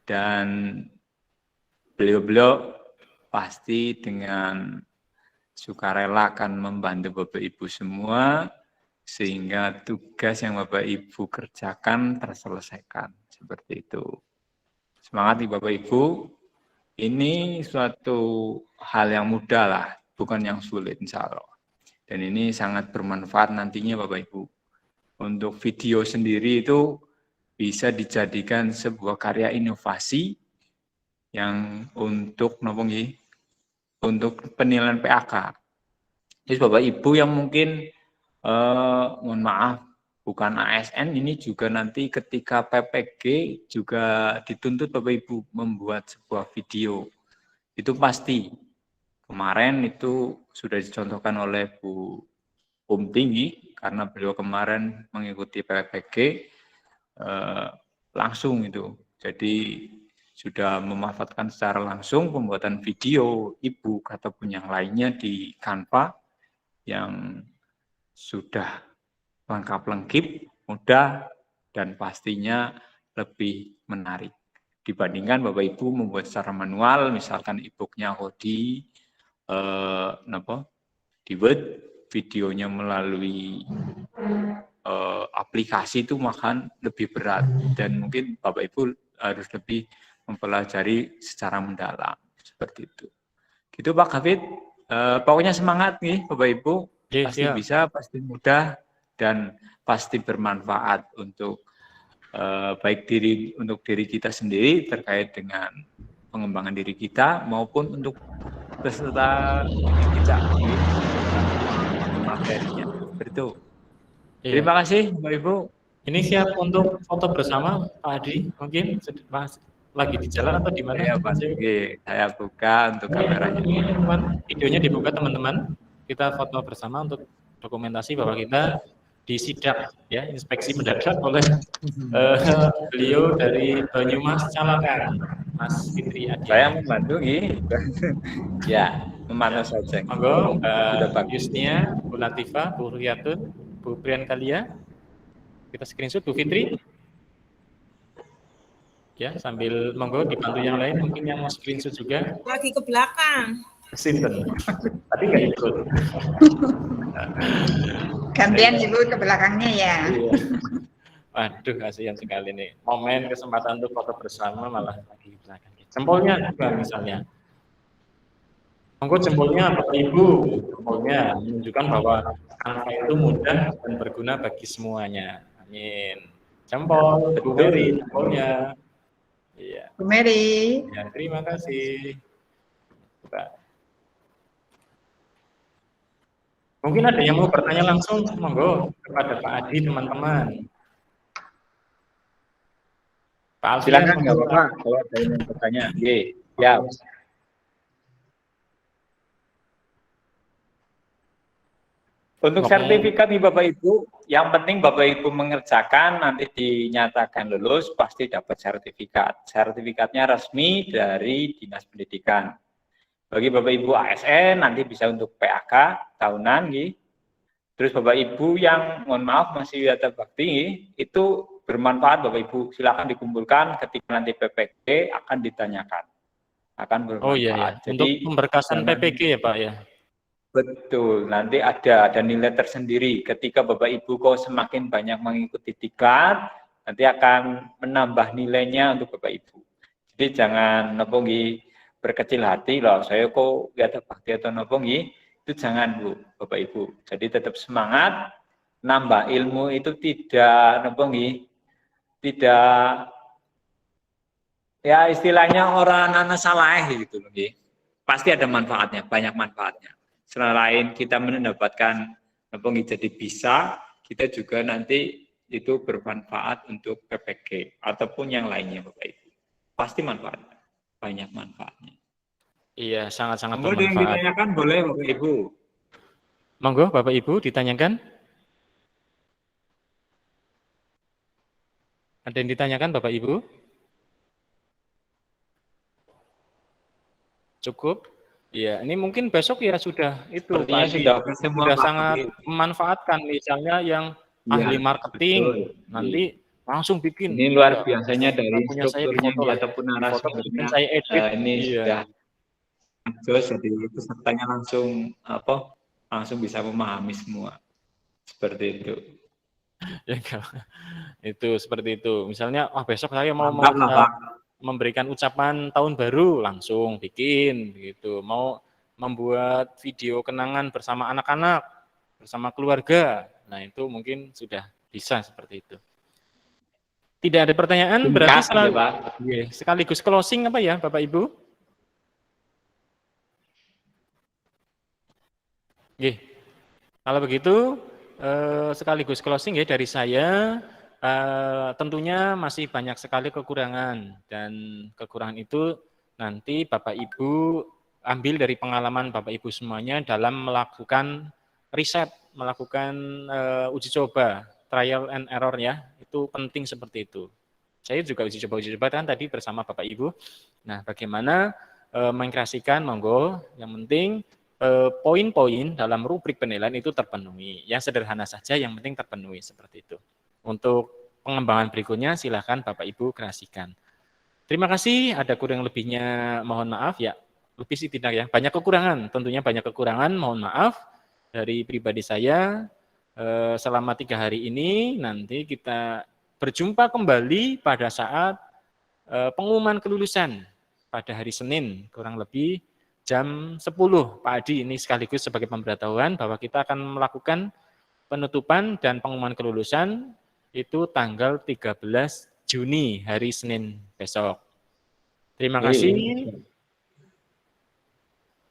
Dan beliau-beliau pasti dengan sukarela akan membantu Bapak Ibu semua sehingga tugas yang Bapak Ibu kerjakan terselesaikan. Seperti itu. Semangat nih Bapak Ibu. Ini suatu hal yang mudah lah, bukan yang sulit insya Allah. Dan ini sangat bermanfaat nantinya Bapak Ibu. Untuk video sendiri itu bisa dijadikan sebuah karya inovasi yang untuk untuk penilaian PAK. Jadi Bapak Ibu yang mungkin mohon maaf bukan ASN, ini juga nanti ketika PPG juga dituntut Bapak Ibu membuat sebuah video. Itu pasti. Kemarin itu sudah dicontohkan oleh Bu Tinggi karena beliau kemarin mengikuti PPG langsung itu. Jadi sudah memanfaatkan secara langsung pembuatan video e-book ataupun yang lainnya di Canva yang sudah lengkap-lengkip, mudah, dan pastinya lebih menarik. Dibandingkan Bapak Ibu membuat secara manual, misalkan e-booknya di Word, videonya melalui aplikasi itu makan lebih berat. Dan mungkin Bapak Ibu harus lebih mempelajari secara mendalam. Seperti itu. Gitu Pak Hafid. Pokoknya semangat nih Bapak Ibu. Pasti bisa, pasti mudah, dan pasti bermanfaat untuk baik untuk diri kita sendiri terkait dengan pengembangan diri kita maupun untuk peserta kita materinya. Seperti itu. Terima kasih Bapak Ibu. Ini siap untuk foto bersama Pak Adi, mungkin lagi di jalan atau di mana? Ya, Pak. Saya buka untuk kameranya. Teman-teman, videonya dibuka teman-teman. Kita foto bersama untuk dokumentasi bahwa kita disidak ya, inspeksi mendadak oleh beliau dari Banyumas Calakan, Mas Fitri Adi. Saya membantu ya, memantau saja. Monggo, Yusnia, Bu Latifa, Bu Riyatun, Bu Priyan Kalia. Kita screenshot Bu Fitri. Ya, sambil monggo dibantu yang lain mungkin yang mau screenshot juga. Lagi ke belakang. Sinten. Tadi nggak ikut. Gantian Ibu ke belakangnya ya. Iya. Waduh, kasihan sekali nih. Momen kesempatan untuk foto bersama malah lagi di belakang. Jempolnya juga misalnya. Monggo jempolnya Bapak Ibu, jempolnya menunjukkan bahwa Canva itu mudah dan berguna bagi semuanya. Amin. Jempol, Bu Mary, jempolnya. Iya. Bu Mary. Ya, terima kasih. Pak. Mungkin ada yang mau bertanya langsung, monggo kepada Pak Adi, teman-teman. Pak Alfian, silakan nggak apa-apa kalau ada yang mau bertanya. Ya. Untuk sertifikat nih Bapak Ibu, yang penting Bapak Ibu mengerjakan, nanti dinyatakan lulus, pasti dapat sertifikat. Sertifikatnya resmi dari Dinas Pendidikan. Bagi Bapak Ibu ASN, nanti bisa untuk PAK tahunan. Terus Bapak Ibu yang, mohon maaf, masih Wiyata Bakti, itu bermanfaat Bapak Ibu. Silakan dikumpulkan ketika nanti PPG akan ditanyakan. Akan bermanfaat. Oh iya, ya. Untuk pemberkasan PPG ya Pak ya? Betul, nanti ada nilai tersendiri. Ketika Bapak Ibu kok semakin banyak mengikuti diklat, nanti akan menambah nilainya untuk Bapak Ibu. Jadi jangan berkecil hati loh, saya kok Wiyata Bakti atau itu jangan Bu, Bapak Ibu. Jadi tetap semangat, nambah ilmu itu tidak tidak ya istilahnya orang anak salah gitu loh. Pasti ada manfaatnya, banyak manfaatnya. Selain kita mendapatkan jadi bisa, kita juga nanti itu bermanfaat untuk PPG ataupun yang lainnya Bapak Ibu. Pasti manfaatnya, banyak manfaatnya. Iya, sangat-sangat bermanfaat. bermanfaat. Yang ditanyakan boleh Bapak Ibu. Monggo Bapak Ibu ditanyakan. Ada yang ditanyakan Bapak Ibu? Cukup? Iya, ini mungkin besok ya sudah itu Sepertinya Pak Adi, sudah oke semua, sudah Pak sangat Adi. memanfaatkan misalnya yang Iya, ahli marketing, betul. nanti langsung bikin, Ini luar ya, biasanya dari punya saya strukturnya difoto ini lah ya, ataupun difoto kemudian narasumbernya, saya edit, ini iya. sudah jos, jadi pesertanya langsung langsung bisa memahami semua. Seperti itu. Ya, itu seperti itu. Misalnya, besok saya mau Mantap lah, Pak. memberikan ucapan tahun baru, langsung bikin gitu. Mau membuat video kenangan bersama anak-anak, bersama keluarga. Nah, itu mungkin sudah bisa seperti itu. Tidak ada pertanyaan, berarti Ya, Pak. sekaligus closing apa ya, Bapak Ibu? Kalau begitu, sekaligus closing ya dari saya. Tentunya masih banyak sekali kekurangan, dan kekurangan itu nanti Bapak Ibu ambil dari pengalaman Bapak Ibu semuanya dalam melakukan riset, melakukan uji coba, trial and error ya, itu penting seperti itu. Saya juga uji coba kan tadi bersama Bapak Ibu. Nah, bagaimana mengkreasikan, monggo, yang penting poin-poin dalam rubrik penilaian itu terpenuhi. Yang sederhana saja, yang penting terpenuhi seperti itu. Untuk pengembangan berikutnya silakan Bapak Ibu kreasikan. Terima kasih, ada kurang lebihnya mohon maaf ya. Lebih sih tidak ya, banyak kekurangan, tentunya banyak kekurangan, mohon maaf. Dari pribadi saya, selama 3 hari ini nanti kita berjumpa kembali pada saat pengumuman kelulusan pada hari Senin, kurang lebih jam 10. Pak Adi ini sekaligus sebagai pemberitahuan bahwa kita akan melakukan penutupan dan pengumuman kelulusan itu tanggal 13 Juni, hari Senin besok. Terima kasih.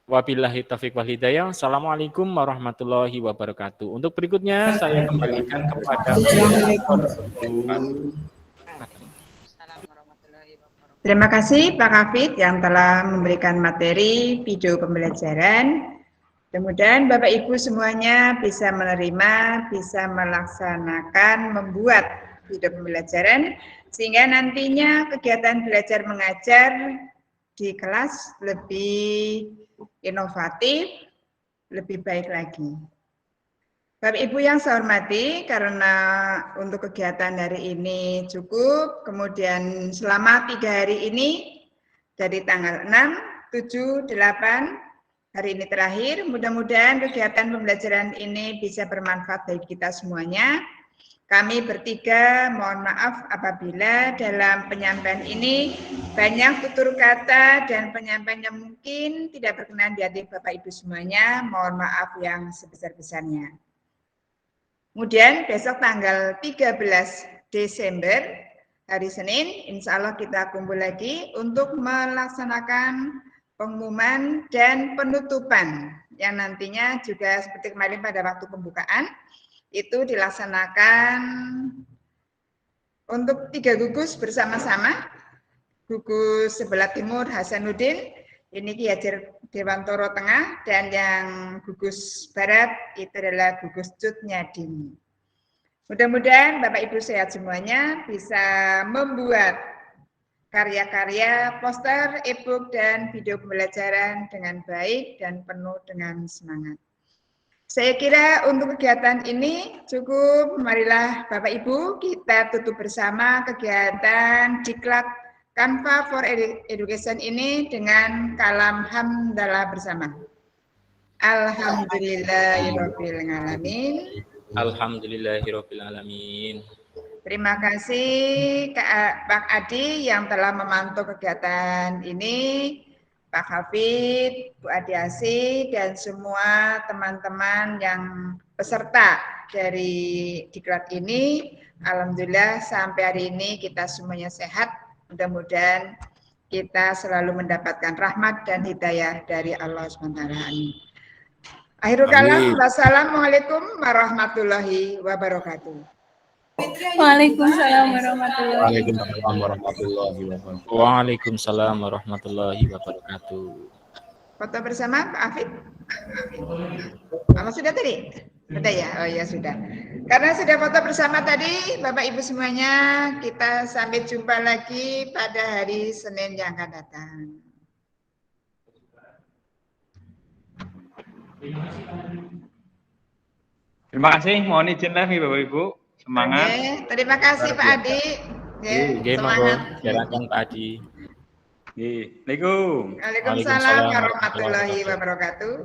Wabillahi taufiq wal hidayah. Assalamualaikum warahmatullahi wabarakatuh. Untuk berikutnya saya kembalikan kepada Terima kasih Pak Hafid yang telah memberikan materi video pembelajaran. Kemudian Bapak Ibu semuanya bisa menerima, bisa melaksanakan, membuat video pembelajaran, sehingga nantinya kegiatan belajar mengajar di kelas lebih inovatif, lebih baik lagi. Bapak Ibu yang saya hormati, karena untuk kegiatan hari ini cukup, kemudian selama 3 hari ini, dari tanggal 6, 7, 8, hari ini terakhir, mudah-mudahan kegiatan pembelajaran ini bisa bermanfaat bagi kita semuanya. Kami bertiga mohon maaf apabila dalam penyampaian ini banyak tutur kata dan penyampaian yang mungkin tidak berkenan di hati Bapak Ibu semuanya, mohon maaf yang sebesar-besarnya. Kemudian besok tanggal 13 Desember, hari Senin, insya Allah kita kumpul lagi untuk melaksanakan pengumuman dan penutupan yang nantinya juga seperti kemarin pada waktu pembukaan itu dilaksanakan untuk 3 gugus bersama-sama. Gugus sebelah timur Hasanuddin, ini Ki Hajar Dewantoro Tengah, dan yang gugus barat itu adalah gugus Cut Nyadin. Mudah-mudahan Bapak Ibu sehat semuanya, bisa membuat karya-karya, poster, e-book, dan video pembelajaran dengan baik dan penuh dengan semangat. Saya kira untuk kegiatan ini cukup. Marilah Bapak Ibu kita tutup bersama kegiatan Diklat Canva for Education ini dengan kalam hamdalah bersama. Alhamdulillahirabbil alamin. Alhamdulillahirabbil alamin. Terima kasih Pak Adi yang telah memantau kegiatan ini, Pak Hafid, Bu Adiasi, dan semua teman-teman yang peserta dari Diklat ini. Alhamdulillah sampai hari ini kita semuanya sehat. Mudah-mudahan kita selalu mendapatkan rahmat dan hidayah dari Allah SWT. Akhirul kalam, wassalamualaikum warahmatullahi wabarakatuh. Waalaikumsalam warahmatullahi wabarakatuh. Waalaikumsalam warahmatullahi wabarakatuh. Foto bersama Pak Afid. Kalau sudah tadi? Sudah ya? Oh ya sudah. Karena sudah foto bersama tadi, Bapak Ibu semuanya, kita sampai jumpa lagi pada hari Senin yang akan datang. Terima kasih, mohon izin lagi Bapak Ibu. Semangat. Oke, terima kasih Pak Adi. Oke, Semangat. silakan Pak Adi. Assalamualaikum. Waalaikumsalam warahmatullahi wabarakatuh.